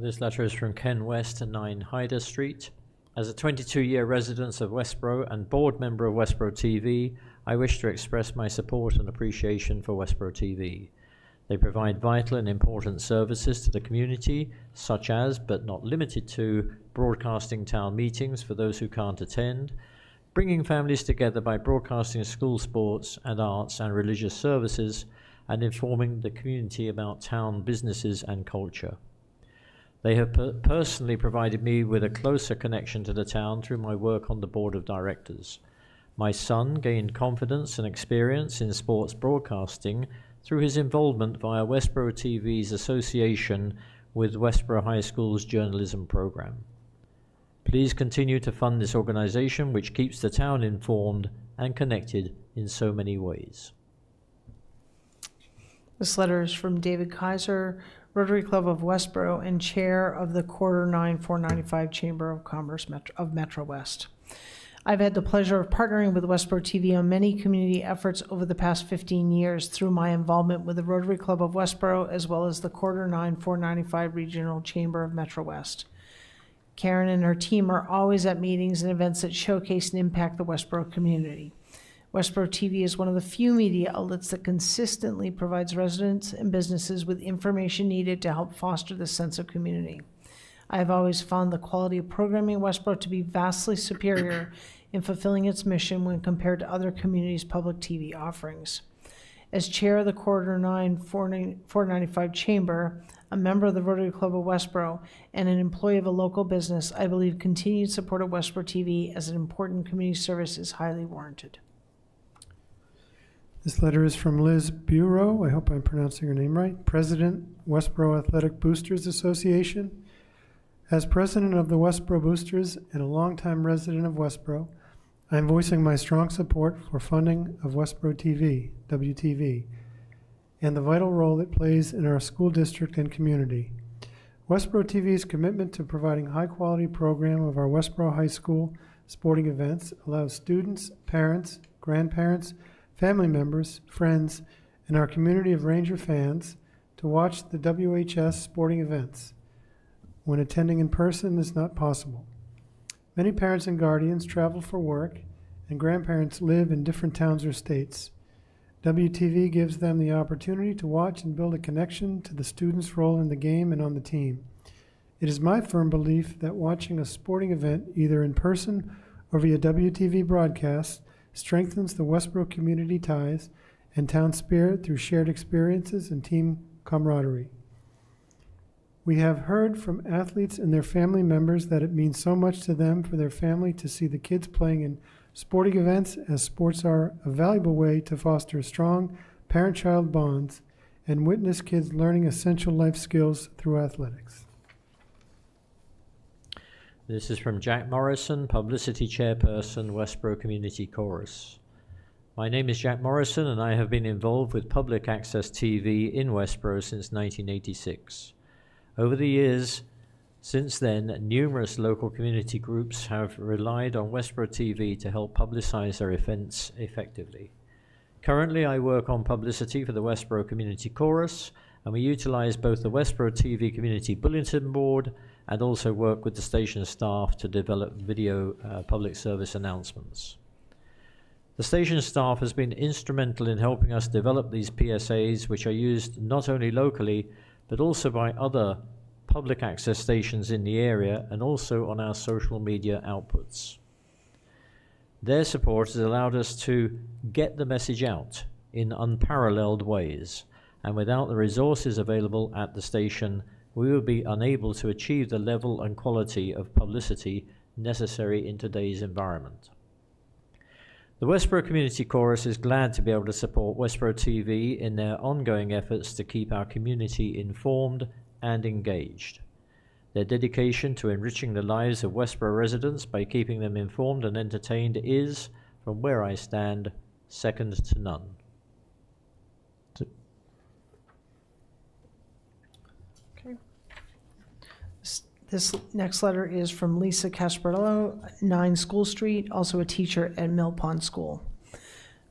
This letter is from Ken West at 9 Hyder Street. As a 22-year resident of Westborough and board member of Westborough TV, I wish to express my support and appreciation for Westborough TV. They provide vital and important services to the community, such as, but not limited to, broadcasting town meetings for those who can't attend, bringing families together by broadcasting school sports and arts and religious services, and informing the community about town businesses and culture. They have personally provided me with a closer connection to the town through my work on the board of directors. My son gained confidence and experience in sports broadcasting through his involvement via Westborough TV's association with Westborough High School's journalism program. Please continue to fund this organization, which keeps the town informed and connected in so many ways. This letter is from David Kaiser, Rotary Club of Westborough and Chair of the Quarter 9 495 Chamber of Commerce of Metro West. I've had the pleasure of partnering with Westborough TV on many community efforts over the past 15 years through my involvement with the Rotary Club of Westborough as well as the Quarter 9 495 Regional Chamber of Metro West. Karen and her team are always at meetings and events that showcase and impact the Westborough community. Westborough TV is one of the few media outlets that consistently provides residents and businesses with information needed to help foster this sense of community. I have always found the quality of programming in Westborough to be vastly superior in fulfilling its mission when compared to other communities' public TV offerings. As chair of the Quarter 9 495 Chamber, a member of the Rotary Club of Westborough, and an employee of a local business, I believe continued support of Westborough TV as an important community service is highly warranted. This letter is from Liz Bureau, I hope I'm pronouncing her name right, President, Westborough Athletic Boosters Association. As president of the Westborough Boosters and a longtime resident of Westborough, I am voicing my strong support for funding of Westborough TV, WTV, and the vital role it plays in our school district and community. Westborough TV's commitment to providing high-quality program of our Westborough High School sporting events allows students, parents, grandparents, family members, friends, and our community of Ranger fans to watch the WHS sporting events when attending in person is not possible. Many parents and guardians travel for work, and grandparents live in different towns or states. WTV gives them the opportunity to watch and build a connection to the students' role in the game and on the team. It is my firm belief that watching a sporting event, either in person or via WTV broadcast, strengthens the Westborough community ties and town spirit through shared experiences and team camaraderie. We have heard from athletes and their family members that it means so much to them for their family to see the kids playing in sporting events, as sports are a valuable way to foster strong parent-child bonds and witness kids learning essential life skills through athletics. This is from Jack Morrison, Publicity Chairperson, Westborough Community Chorus. My name is Jack Morrison, and I have been involved with public access TV in Westborough since 1986. Over the years since then, numerous local community groups have relied on Westborough TV to help publicize their events effectively. Currently, I work on publicity for the Westborough Community Chorus, and we utilize both the Westborough TV Community Bulletin Board and also work with the station staff to develop video public service announcements. The station staff has been instrumental in helping us develop these PSAs, which are used not only locally, but also by other public access stations in the area and also on our social media outputs. Their support has allowed us to get the message out in unparalleled ways, and without the resources available at the station, we would be unable to achieve the level and quality of publicity necessary in today's environment. The Westborough Community Chorus is glad to be able to support Westborough TV in their ongoing efforts to keep our community informed and engaged. Their dedication to enriching the lives of Westborough residents by keeping them informed and entertained is, from where I stand, second to none. Okay. This next letter is from Lisa Casparello, 9 School Street, also a teacher at Mill Pond School.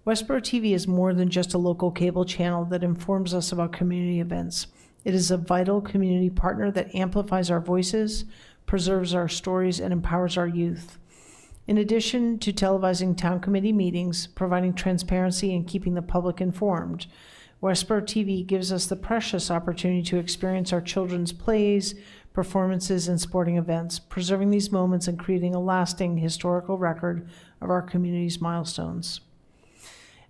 Westborough TV is more than just a local cable channel that informs us about community events. It is a vital community partner that amplifies our voices, preserves our stories, and empowers our youth. In addition to televising town committee meetings, providing transparency, and keeping the public informed, Westborough TV gives us the precious opportunity to experience our children's plays, performances, and sporting events, preserving these moments and creating a lasting historical record of our community's milestones.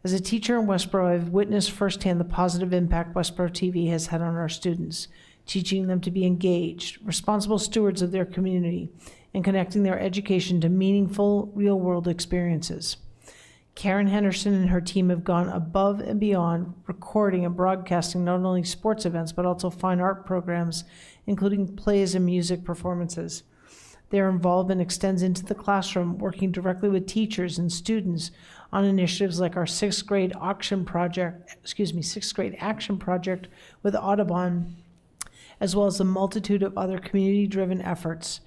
As a teacher in Westborough, I've witnessed firsthand the positive impact Westborough TV has had on our students, teaching them to be engaged, responsible stewards of their community, and connecting their education to meaningful, real-world experiences. Karen Henderson and her team have gone above and beyond, recording and broadcasting not only sports events, but also fine art programs, including plays and music performances. Their involvement extends into the classroom, working directly with teachers and students on initiatives like our sixth grade action project with Audubon, as well as a multitude of other community-driven efforts.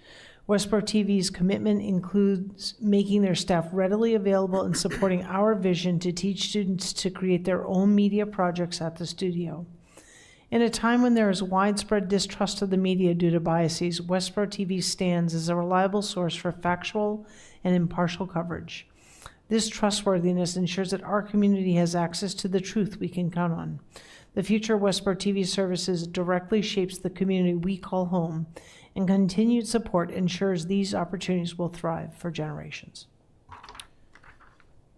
Westborough TV's commitment includes making their staff readily available and supporting our vision to teach students to create their own media projects at the studio. In a time when there is widespread distrust of the media due to biases, Westborough TV stands as a reliable source for factual and impartial coverage. This trustworthiness ensures that our community has access to the truth we can count on. The future of Westborough TV services directly shapes the community we call home, and continued support ensures these opportunities will thrive for generations.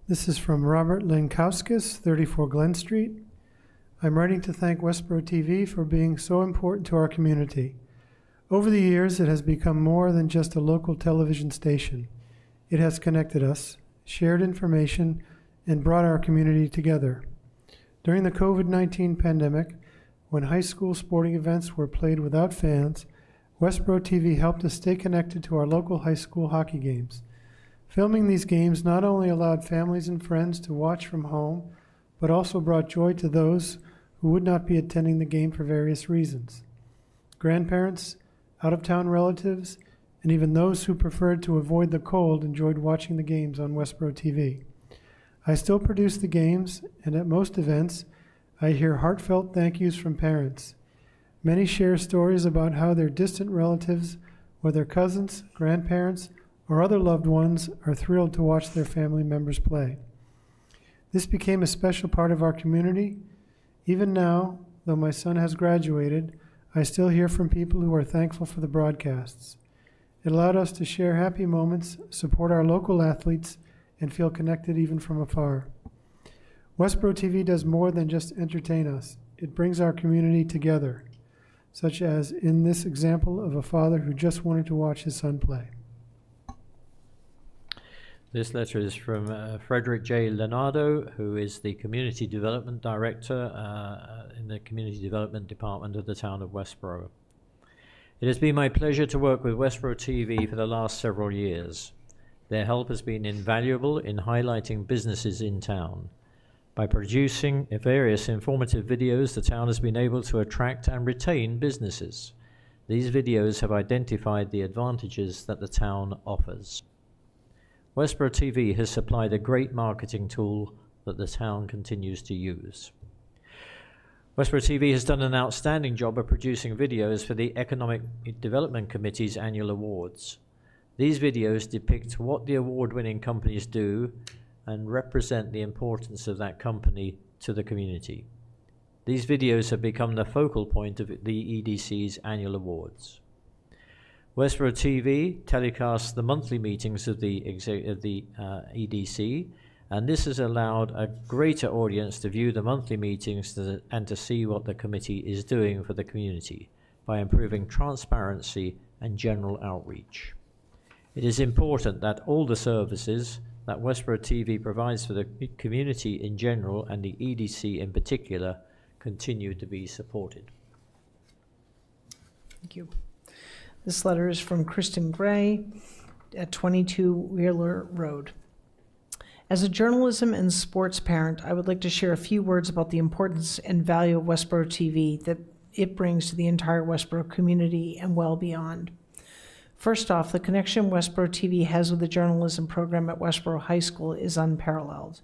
This is from Robert Lankowskis, 34 Glen Street. I'm writing to thank Westborough TV for being so important to our community. Over the years, it has become more than just a local television station. It has connected us, shared information, and brought our community together. During the COVID-19 pandemic, when high school sporting events were played without fans, Westborough TV helped us stay connected to our local high school hockey games. Filming these games not only allowed families and friends to watch from home, but also brought joy to those who would not be attending the game for various reasons. Grandparents, out-of-town relatives, and even those who preferred to avoid the cold enjoyed watching the games on Westborough TV. I still produce the games, and at most events, I hear heartfelt thank yous from parents. Many share stories about how their distant relatives, whether cousins, grandparents, or other loved ones, are thrilled to watch their family members play. This became a special part of our community. Even now, though my son has graduated, I still hear from people who are thankful for the broadcasts. It allowed us to share happy moments, support our local athletes, and feel connected even from afar. Westborough TV does more than just entertain us. It brings our community together, such as in this example of a father who just wanted to watch his son play. This letter is from Frederick J. Leonardo, who is the Community Development Director in the Community Development Department of the town of Westborough. It has been my pleasure to work with Westborough TV for the last several years. Their help has been invaluable in highlighting businesses in town. By producing various informative videos, the town has been able to attract and retain businesses. These videos have identified the advantages that the town offers. Westborough TV has supplied a great marketing tool that the town continues to use. Westborough TV has done an outstanding job of producing videos for the Economic Development Committee's annual awards. These videos depict what the award-winning companies do and represent the importance of that company to the community. These videos have become the focal point of the EDC's annual awards. Westborough TV telecasts the monthly meetings of the EDC, and this has allowed a greater audience to view the monthly meetings and to see what the committee is doing for the community by improving transparency and general outreach. It is important that all the services that Westborough TV provides for the community in general and the EDC in particular continue to be supported. Thank you. This letter is from Kristen Gray at 22 Wheeler Road. As a journalism and sports parent, I would like to share a few words about the importance and value of Westborough TV that it brings to the entire Westborough community and well beyond. First off, the connection Westborough TV has with the journalism program at Westborough High School is unparalleled.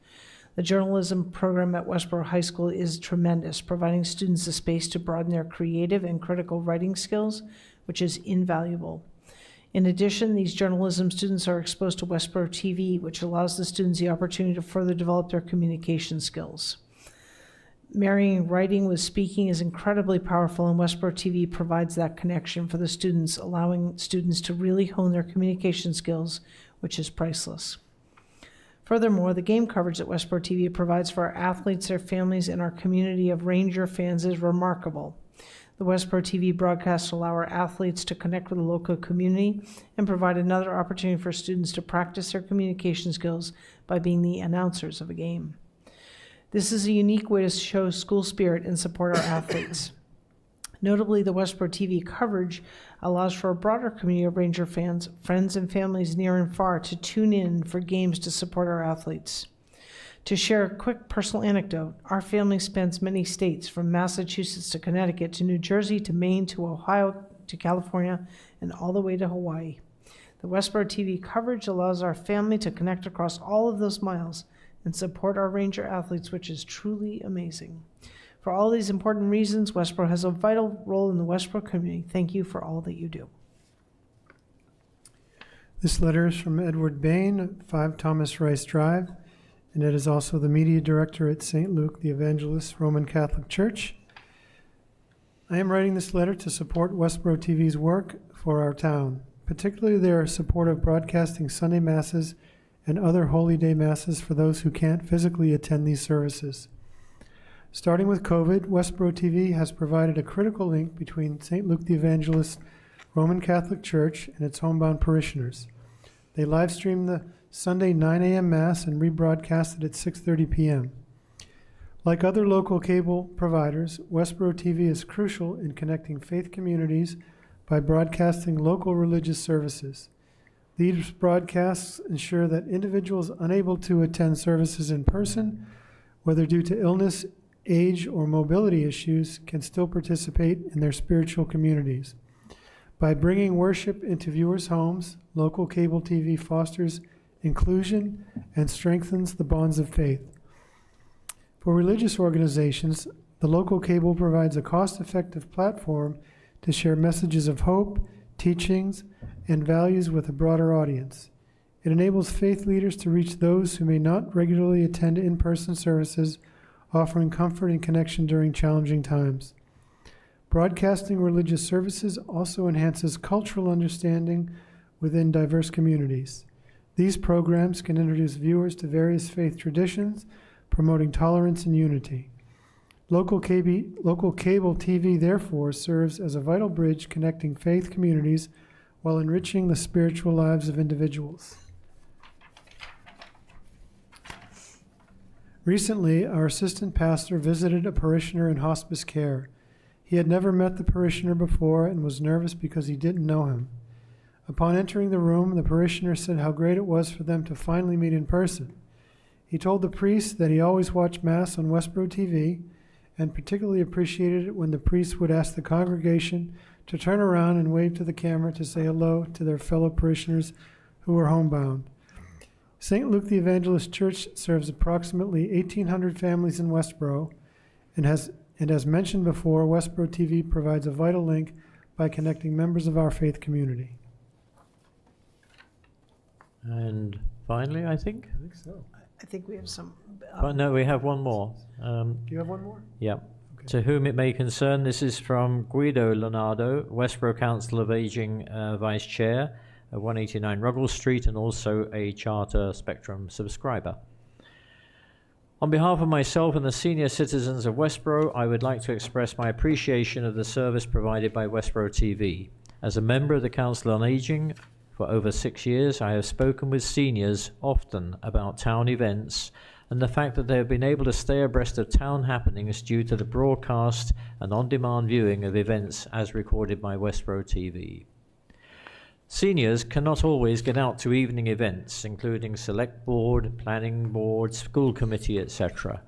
The journalism program at Westborough High School is tremendous, providing students a space to broaden their creative and critical writing skills, which is invaluable. In addition, these journalism students are exposed to Westborough TV, which allows the students the opportunity to further develop their communication skills. Marrying writing with speaking is incredibly powerful, and Westborough TV provides that connection for the students, allowing students to really hone their communication skills, which is priceless. Furthermore, the game coverage that Westborough TV provides for our athletes, their families, and our community of Ranger fans is remarkable. The Westborough TV broadcasts allow our athletes to connect with the local community and provide another opportunity for students to practice their communication skills by being the announcers of a game. This is a unique way to show school spirit and support our athletes. Notably, the Westborough TV coverage allows for a broader community of Ranger fans, friends, and families near and far to tune in for games to support our athletes. To share a quick personal anecdote, our family spans many states, from Massachusetts to Connecticut to New Jersey to Maine to Ohio to California and all the way to Hawaii. The Westborough TV coverage allows our family to connect across all of those miles and support our Ranger athletes, which is truly amazing. For all these important reasons, Westborough has a vital role in the Westborough community. Thank you for all that you do. This letter is from Edward Bain, 5 Thomas Rice Drive, and it is also the media director at St. Luke the Evangelist Roman Catholic Church. I am writing this letter to support Westborough TV's work for our town, particularly their support of broadcasting Sunday Masses and other Holy Day Masses for those who can't physically attend these services. Starting with COVID, Westborough TV has provided a critical link between St. Luke the Evangelist Roman Catholic Church and its homebound parishioners. They live stream the Sunday 9 a.m. Mass and rebroadcast it at 6:30 p.m. Like other local cable providers, Westborough TV is crucial in connecting faith communities by broadcasting local religious services. These broadcasts ensure that individuals unable to attend services in person, whether due to illness, age, or mobility issues, can still participate in their spiritual communities. By bringing worship into viewers' homes, local cable TV fosters inclusion and strengthens the bonds of faith. For religious organizations, the local cable provides a cost-effective platform to share messages of hope, teachings, and values with a broader audience. It enables faith leaders to reach those who may not regularly attend in-person services, offering comfort and connection during challenging times. Broadcasting religious services also enhances cultural understanding within diverse communities. These programs can introduce viewers to various faith traditions, promoting tolerance and unity. Local cable TV, therefore, serves as a vital bridge connecting faith communities while enriching the spiritual lives of individuals. Recently, our assistant pastor visited a parishioner in hospice care. He had never met the parishioner before and was nervous because he didn't know him. Upon entering the room, the parishioner said how great it was for them to finally meet in person. He told the priest that he always watched Mass on Westborough TV and particularly appreciated it when the priest would ask the congregation to turn around and wave to the camera to say hello to their fellow parishioners who were homebound. St. Luke the Evangelist Church serves approximately 1,800 families in Westborough, and as mentioned before, Westborough TV provides a vital link by connecting members of our faith community. And finally, I think? I think so. I think we have some. But no, we have one more. Do you have one more? Yeah. Okay. To whom it may concern, this is from Guido Leonardo, Westborough Council of Aging Vice Chair, 189 Ruggles Street, and also a Charter Spectrum subscriber. On behalf of myself and the senior citizens of Westborough, I would like to express my appreciation of the service provided by Westborough TV. As a member of the Council on Aging for over 6 years, I have spoken with seniors often about town events and the fact that they have been able to stay abreast of town happenings due to the broadcast and on-demand viewing of events as recorded by Westborough TV. Seniors cannot always get out to evening events, including select board, planning board, school committee, etc.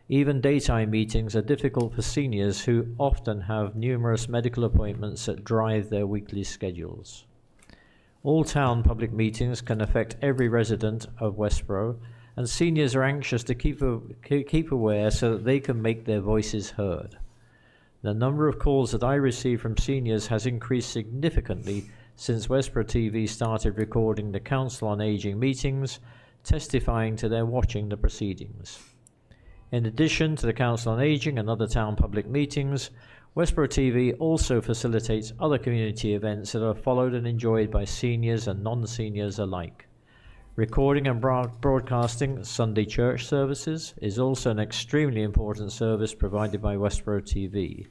Even daytime meetings are difficult for seniors who often have numerous medical appointments that drive their weekly schedules. All town public meetings can affect every resident of Westborough, and seniors are anxious to keep aware so that they can make their voices heard. The number of calls that I receive from seniors has increased significantly since Westborough TV started recording the Council on Aging meetings, testifying to their watching the proceedings. In addition to the Council on Aging and other town public meetings, Westborough TV also facilitates other community events that are followed and enjoyed by seniors and non-seniors alike. Recording and broadcasting Sunday church services is also an extremely important service provided by Westborough TV.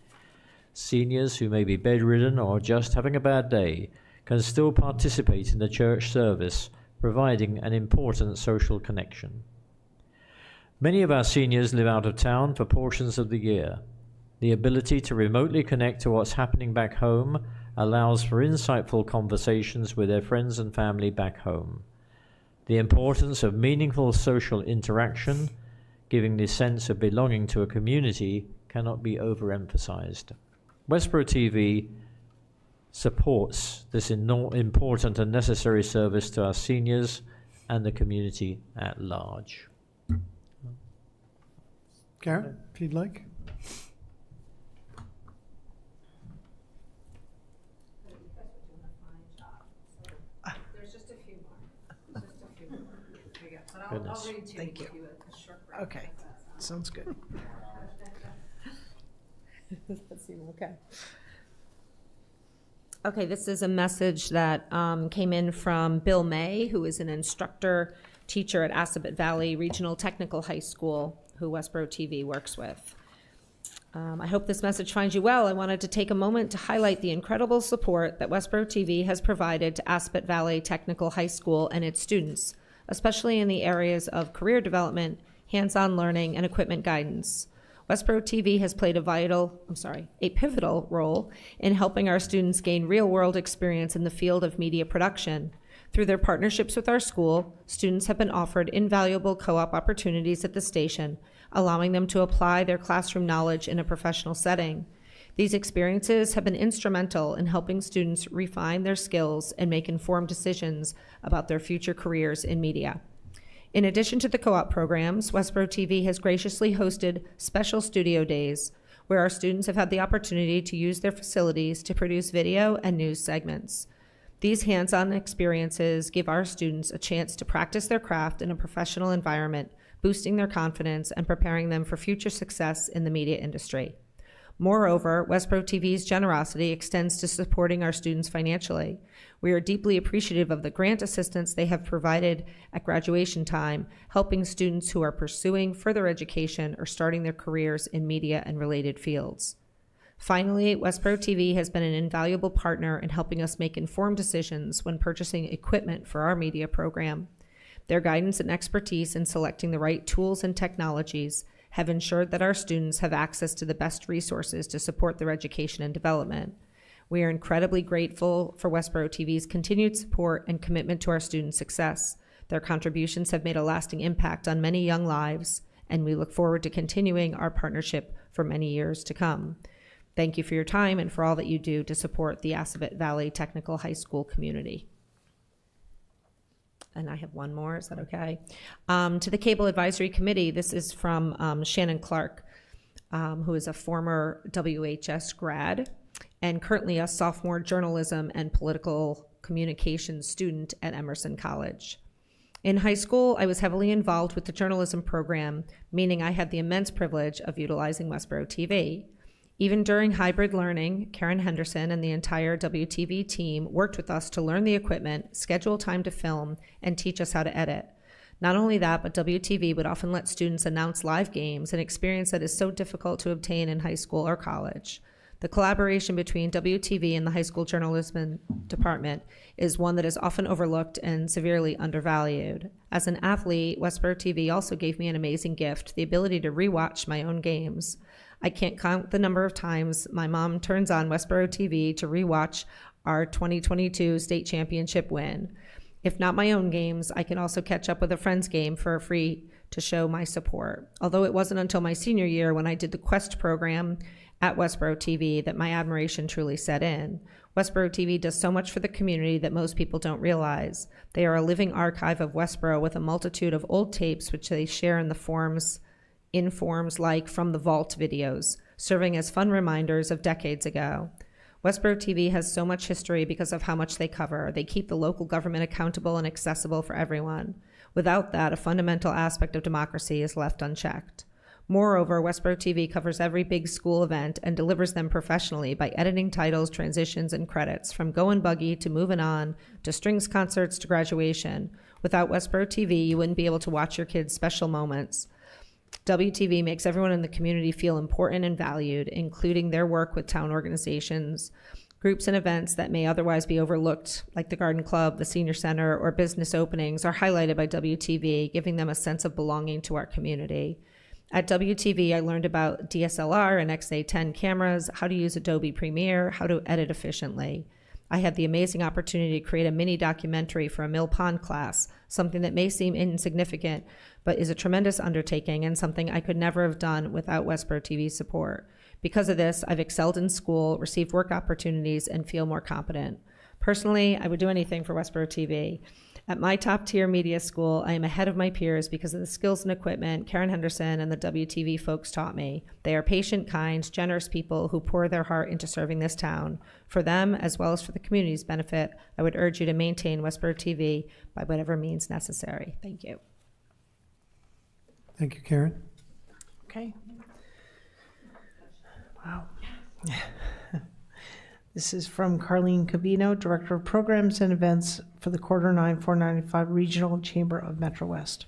Seniors who may be bedridden or just having a bad day can still participate in the church service, providing an important social connection. Many of our seniors live out of town for portions of the year. The ability to remotely connect to what's happening back home allows for insightful conversations with their friends and family back home. The importance of meaningful social interaction, giving the sense of belonging to a community, cannot be overemphasized. Westborough TV supports this important and necessary service to our seniors and the community at large. Garrett, if you'd like. Goodness. Thank you. Okay, sounds good. Okay, this is a message that came in from Bill May, who is an instructor teacher at Assabet Valley Regional Technical High School, who Westborough TV works with. I hope this message finds you well. I wanted to take a moment to highlight the incredible support that Westborough TV has provided to Assabet Valley Technical High School and its students, especially in the areas of career development, hands-on learning, and equipment guidance. Westborough TV has played a pivotal role in helping our students gain real-world experience in the field of media production. Through their partnerships with our school, students have been offered invaluable co-op opportunities at the station, allowing them to apply their classroom knowledge in a professional setting. These experiences have been instrumental in helping students refine their skills and make informed decisions about their future careers in media. In addition to the co-op programs, Westborough TV has graciously hosted special studio days where our students have had the opportunity to use their facilities to produce video and news segments. These hands-on experiences give our students a chance to practice their craft in a professional environment, boosting their confidence and preparing them for future success in the media industry. Moreover, Westborough TV's generosity extends to supporting our students financially. We are deeply appreciative of the grant assistance they have provided at graduation time, helping students who are pursuing further education or starting their careers in media and related fields. Finally, Westborough TV has been an invaluable partner in helping us make informed decisions when purchasing equipment for our media program. Their guidance and expertise in selecting the right tools and technologies have ensured that our students have access to the best resources to support their education and development. We are incredibly grateful for Westborough TV's continued support and commitment to our students' success. Their contributions have made a lasting impact on many young lives, and we look forward to continuing our partnership for many years to come. Thank you for your time and for all that you do to support the Assabet Valley Technical High School community. And I have one more, is that okay? To the Cable Advisory Committee, this is from Shannon Clark, who is a former WHS grad and currently a sophomore journalism and political communications student at Emerson College. In high school, I was heavily involved with the journalism program, meaning I had the immense privilege of utilizing Westborough TV. Even during hybrid learning, Karen Henderson and the entire WTV team worked with us to learn the equipment, schedule time to film, and teach us how to edit. Not only that, but WTV would often let students announce live games, an experience that is so difficult to obtain in high school or college. The collaboration between WTV and the high school journalism department is one that is often overlooked and severely undervalued. As an athlete, Westborough TV also gave me an amazing gift, the ability to rewatch my own games. I can't count the number of times my mom turns on Westborough TV to rewatch our 2022 state championship win. If not my own games, I can also catch up with a friend's game for free to show my support. Although it wasn't until my senior year when I did the Quest program at Westborough TV that my admiration truly set in. Westborough TV does so much for the community that most people don't realize. They are a living archive of Westborough with a multitude of old tapes which they share in forms like From the Vault videos, serving as fun reminders of decades ago. Westborough TV has so much history because of how much they cover. They keep the local government accountable and accessible for everyone. Without that, a fundamental aspect of democracy is left unchecked. Moreover, Westborough TV covers every big school event and delivers them professionally by editing titles, transitions, and credits, from Goin' Buggy to Movin' On to strings concerts to graduation. Without Westborough TV, you wouldn't be able to watch your kids' special moments. WTV makes everyone in the community feel important and valued, including their work with town organizations, groups and events that may otherwise be overlooked, like the Garden Club, the Senior Center, or business openings, are highlighted by WTV, giving them a sense of belonging to our community. At WTV, I learned about DSLR and XA10 cameras, how to use Adobe Premiere, how to edit efficiently. I had the amazing opportunity to create a mini documentary for a Mill Pond class, something that may seem insignificant, but is a tremendous undertaking and something I could never have done without Westborough TV's support. Because of this, I've excelled in school, received work opportunities, and feel more competent. Personally, I would do anything for Westborough TV. At my top-tier media school, I am ahead of my peers because of the skills and equipment Karen Henderson and the WTV folks taught me. They are patient, kind, generous people who pour their heart into serving this town. For them, as well as for the community's benefit, I would urge you to maintain Westborough TV by whatever means necessary. Thank you. Thank you, Karen. Okay. Wow. This is from Carlene Cavino, Director of Programs and Events for the Quarter 9 495 Regional Chamber of Metro West.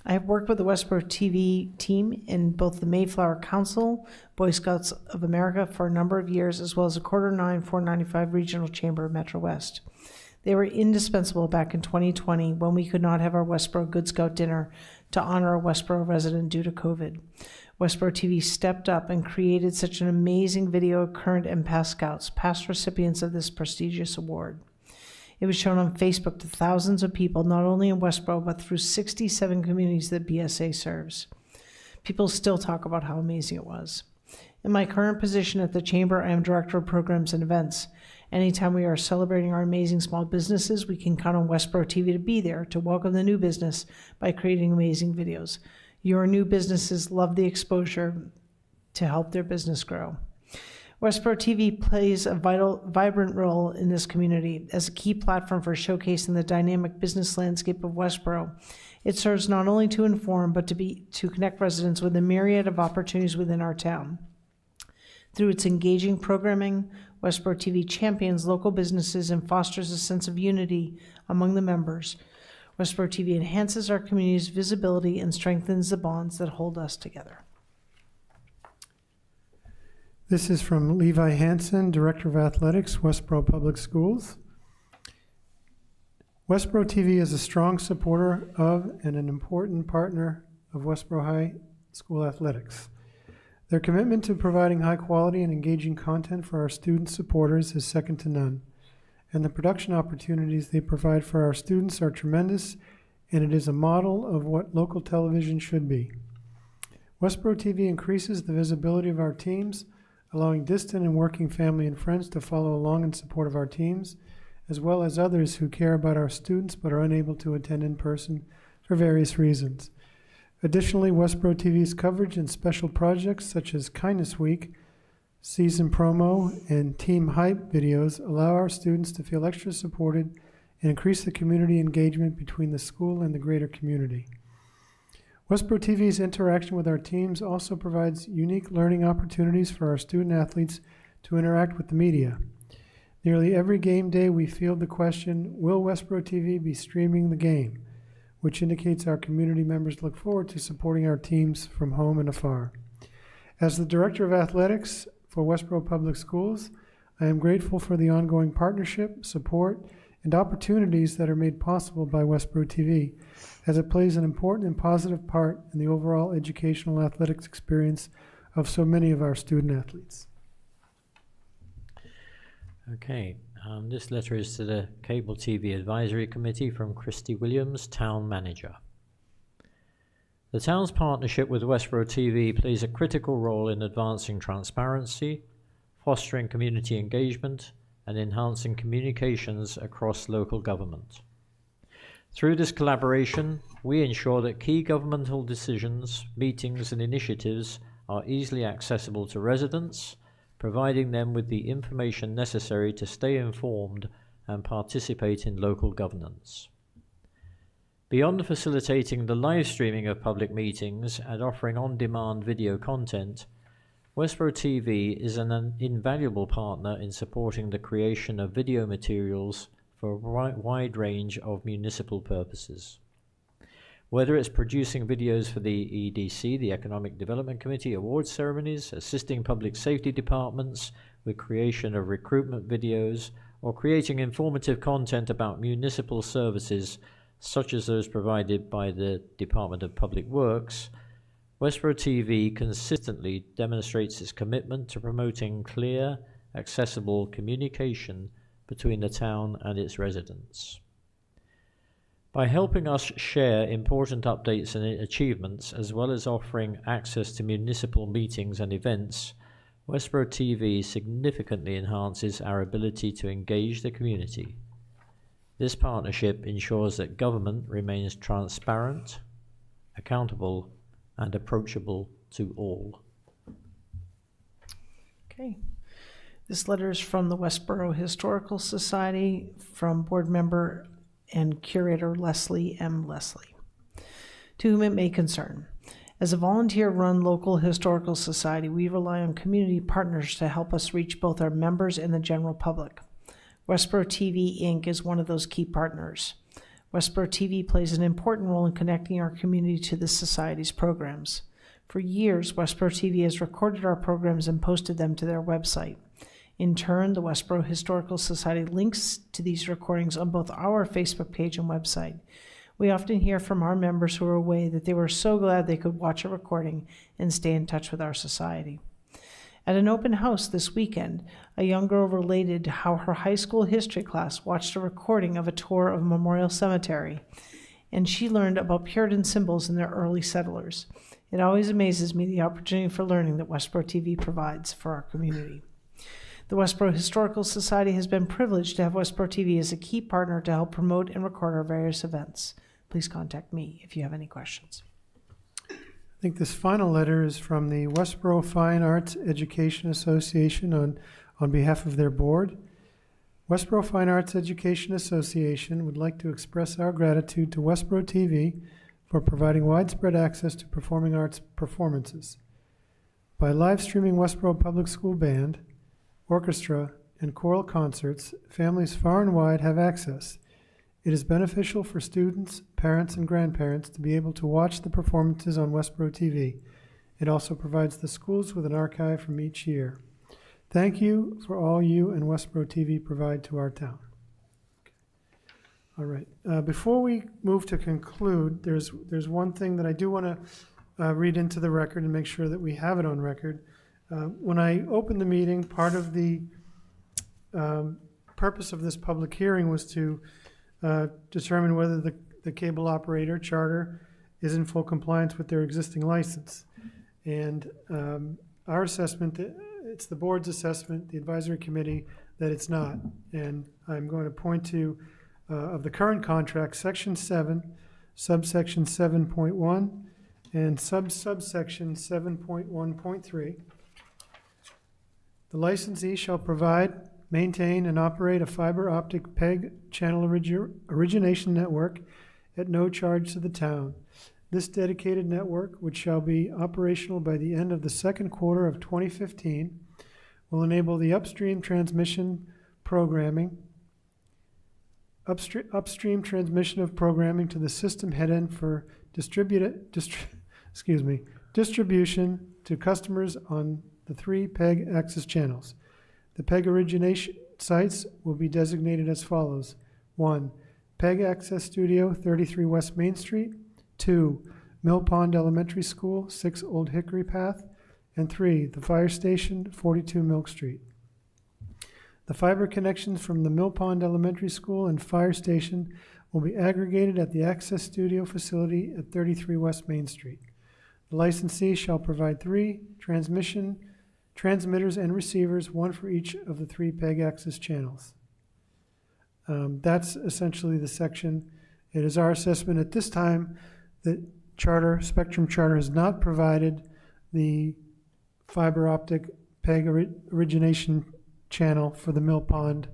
I have worked with the Westborough TV team in both the Mayflower Council, Boy Scouts of America for a number of years, as well as the Quarter 9 495 Regional Chamber of Metro West. They were indispensable back in 2020 when we could not have our Westborough Good Scout dinner to honor a Westborough resident due to COVID. Westborough TV stepped up and created such an amazing video of current and past scouts, past recipients of this prestigious award. It was shown on Facebook to thousands of people, not only in Westborough, but through 67 communities that BSA serves. People still talk about how amazing it was. In my current position at the Chamber, I am Director of Programs and Events. Anytime we are celebrating our amazing small businesses, we can count on Westborough TV to be there to welcome the new business by creating amazing videos. Your new businesses love the exposure to help their business grow. Westborough TV plays a vibrant role in this community as a key platform for showcasing the dynamic business landscape of Westborough. It serves not only to inform, but to connect residents with a myriad of opportunities within our town. Through its engaging programming, Westborough TV champions local businesses and fosters a sense of unity among the members. Westborough TV enhances our community's visibility and strengthens the bonds that hold us together. This is from Levi Hansen, Director of Athletics, Westborough Public Schools. Westborough TV is a strong supporter of and an important partner of Westborough High School athletics. Their commitment to providing high quality and engaging content for our student supporters is second to none, and the production opportunities they provide for our students are tremendous, and it is a model of what local television should be. Westborough TV increases the visibility of our teams, allowing distant and working family and friends to follow along in support of our teams, as well as others who care about our students but are unable to attend in person for various reasons. Additionally, Westborough TV's coverage and special projects such as Kindness Week, season promo, and team hype videos allow our students to feel extra supported and increase the community engagement between the school and the greater community. Westborough TV's interaction with our teams also provides unique learning opportunities for our student athletes to interact with the media. Nearly every game day we field the question, will Westborough TV be streaming the game? Which indicates our community members look forward to supporting our teams from home and afar. As the Director of Athletics for Westborough Public Schools, I am grateful for the ongoing partnership, support, and opportunities that are made possible by Westborough TV, as it plays an important and positive part in the overall educational athletics experience of so many of our student athletes. Okay, this letter is to the Cable TV Advisory Committee from Christy Williams, Town Manager. The town's partnership with Westborough TV plays a critical role in advancing transparency, fostering community engagement, and enhancing communications across local government. Through this collaboration, we ensure that key governmental decisions, meetings, and initiatives are easily accessible to residents, providing them with the information necessary to stay informed and participate in local governance. Beyond facilitating the live streaming of public meetings and offering on-demand video content, Westborough TV is an invaluable partner in supporting the creation of video materials for a wide range of municipal purposes. Whether it's producing videos for the EDC, the Economic Development Committee awards ceremonies, assisting public safety departments with creation of recruitment videos, or creating informative content about municipal services such as those provided by the Department of Public Works, Westborough TV consistently demonstrates its commitment to promoting clear, accessible communication between the town and its residents. By helping us share important updates and achievements, as well as offering access to municipal meetings and events, Westborough TV significantly enhances our ability to engage the community. This partnership ensures that government remains transparent, accountable, and approachable to all. Okay. This letter is from the Westborough Historical Society from board member and curator Leslie M. Leslie. To whom it may concern. As a volunteer-run local historical society, we rely on community partners to help us reach both our members and the general public. Westborough TV, Inc. is one of those key partners. Westborough TV plays an important role in connecting our community to the Society's programs. For years, Westborough TV has recorded our programs and posted them to their website. In turn, the Westborough Historical Society links to these recordings on both our Facebook page and website. We often hear from our members who are away that they were so glad they could watch a recording and stay in touch with our society. At an open house this weekend, a young girl related how her high school history class watched a recording of a tour of Memorial Cemetery, and she learned about Puritan symbols and their early settlers. It always amazes me the opportunity for learning that Westborough TV provides for our community. The Westborough Historical Society has been privileged to have Westborough TV as a key partner to help promote and record our various events. Please contact me if you have any questions. I think this final letter is from the Westborough Fine Arts Education Association on behalf of their board. Westborough Fine Arts Education Association would like to express our gratitude to Westborough TV for providing widespread access to performing arts performances. By live streaming Westborough Public School Band, orchestra, and choral concerts, families far and wide have access. It is beneficial for students, parents, and grandparents to be able to watch the performances on Westborough TV. It also provides the schools with an archive from each year. Thank you for all you and Westborough TV provide to our town. All right. Before we move to conclude, there's one thing that I do want to read into the record and make sure that we have it on record. When I opened the meeting, part of the purpose of this public hearing was to determine whether the cable operator charter is in full compliance with their existing license. And our assessment, it's the board's assessment, the advisory committee, that it's not. And I'm going to point to, of the current contract, Section 7, subsection 7.1, and subsection 7.1.3. The licensee shall provide, maintain, and operate a fiber optic PEG channel origination network at no charge to the town. This dedicated network, which shall be operational by the end of the second quarter of 2015, will enable the upstream transmission of programming to the system head end for distribution to customers on the 3 PEG access channels. The PEG origination sites will be designated as follows. 1. PEG Access Studio, 33 West Main Street. 2. Mill Pond Elementary School, 6 Old Hickory Path. And 3. The Fire Station, 42 Milk Street. The fiber connections from the Mill Pond Elementary School and Fire Station will be aggregated at the Access Studio facility at 33 West Main Street. The licensee shall provide 3 transmitters and receivers, 1 for each of the 3 PEG access channels. That's essentially the section. It is our assessment at this time that Spectrum Charter has not provided the fiber optic PEG origination channel for the Mill Pond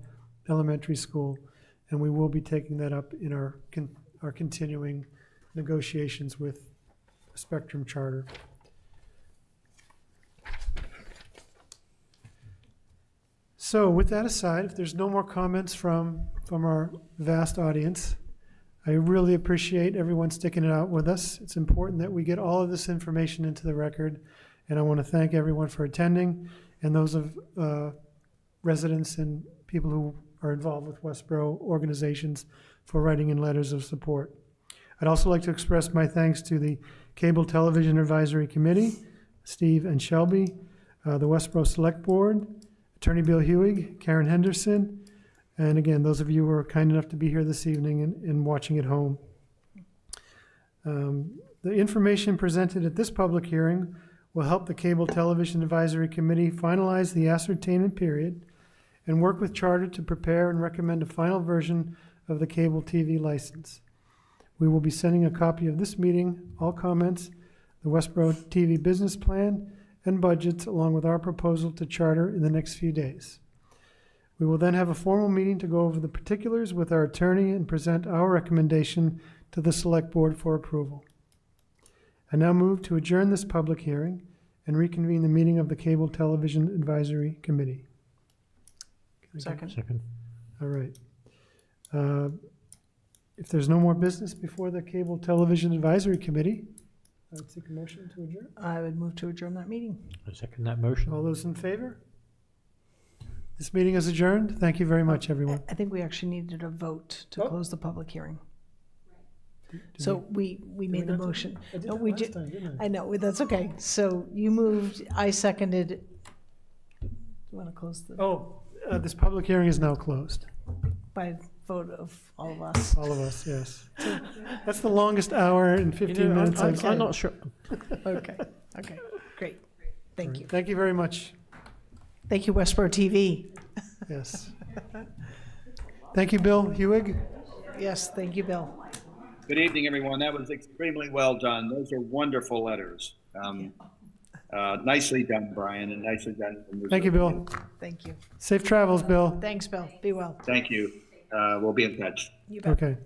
Elementary School, and we will be taking that up in our continuing negotiations with Spectrum Charter. So with that aside, if there's no more comments from our vast audience, I really appreciate everyone sticking it out with us. It's important that we get all of this information into the record, and I want to thank everyone for attending, and those of residents and people who are involved with Westborough organizations for writing in letters of support. I'd also like to express my thanks to the Cable Television Advisory Committee, Steve and Shelby, the Westborough Select Board, Attorney Bill Hewig, Karen Henderson, and again, those of you who are kind enough to be here this evening and watching at home. The information presented at this public hearing will help the Cable Television Advisory Committee finalize the ascertainment period and work with Charter to prepare and recommend a final version of the cable TV license. We will be sending a copy of this meeting, all comments, the Westborough TV business plan, and budgets, along with our proposal to Charter in the next few days. We will then have a formal meeting to go over the particulars with our attorney and present our recommendation to the Select Board for approval. I now move to adjourn this public hearing and reconvene the meeting of the Cable Television Advisory Committee. Second. All right. If there's no more business before the Cable Television Advisory Committee, I would take a motion to adjourn. I would move to adjourn that meeting. I second that motion. All those in favor? This meeting is adjourned. Thank you very much, everyone. I think we actually needed a vote to Oh. close the public hearing. Did So we made the not do- motion. I did No, that we last did. time, didn't I? I know, that's okay. So you moved, I seconded. Do you want to close the, Oh, this public hearing is now closed. by vote of all of us? All of us, yes. That's the longest hour and 15 minutes I've I'm not sure. Okay, great. Thank you. Thank you very much. Thank you, Westborough TV. Yes. Thank you, Bill Hewig. Yes, thank you, Bill. Good evening, everyone. That was extremely well done. Those are wonderful letters. Nicely done, Brian, and nicely done. Thank you, Bill. Thank you. Safe travels, Bill. Thanks, Bill. Be well. Thank you. We'll be in touch. You bet. Okay.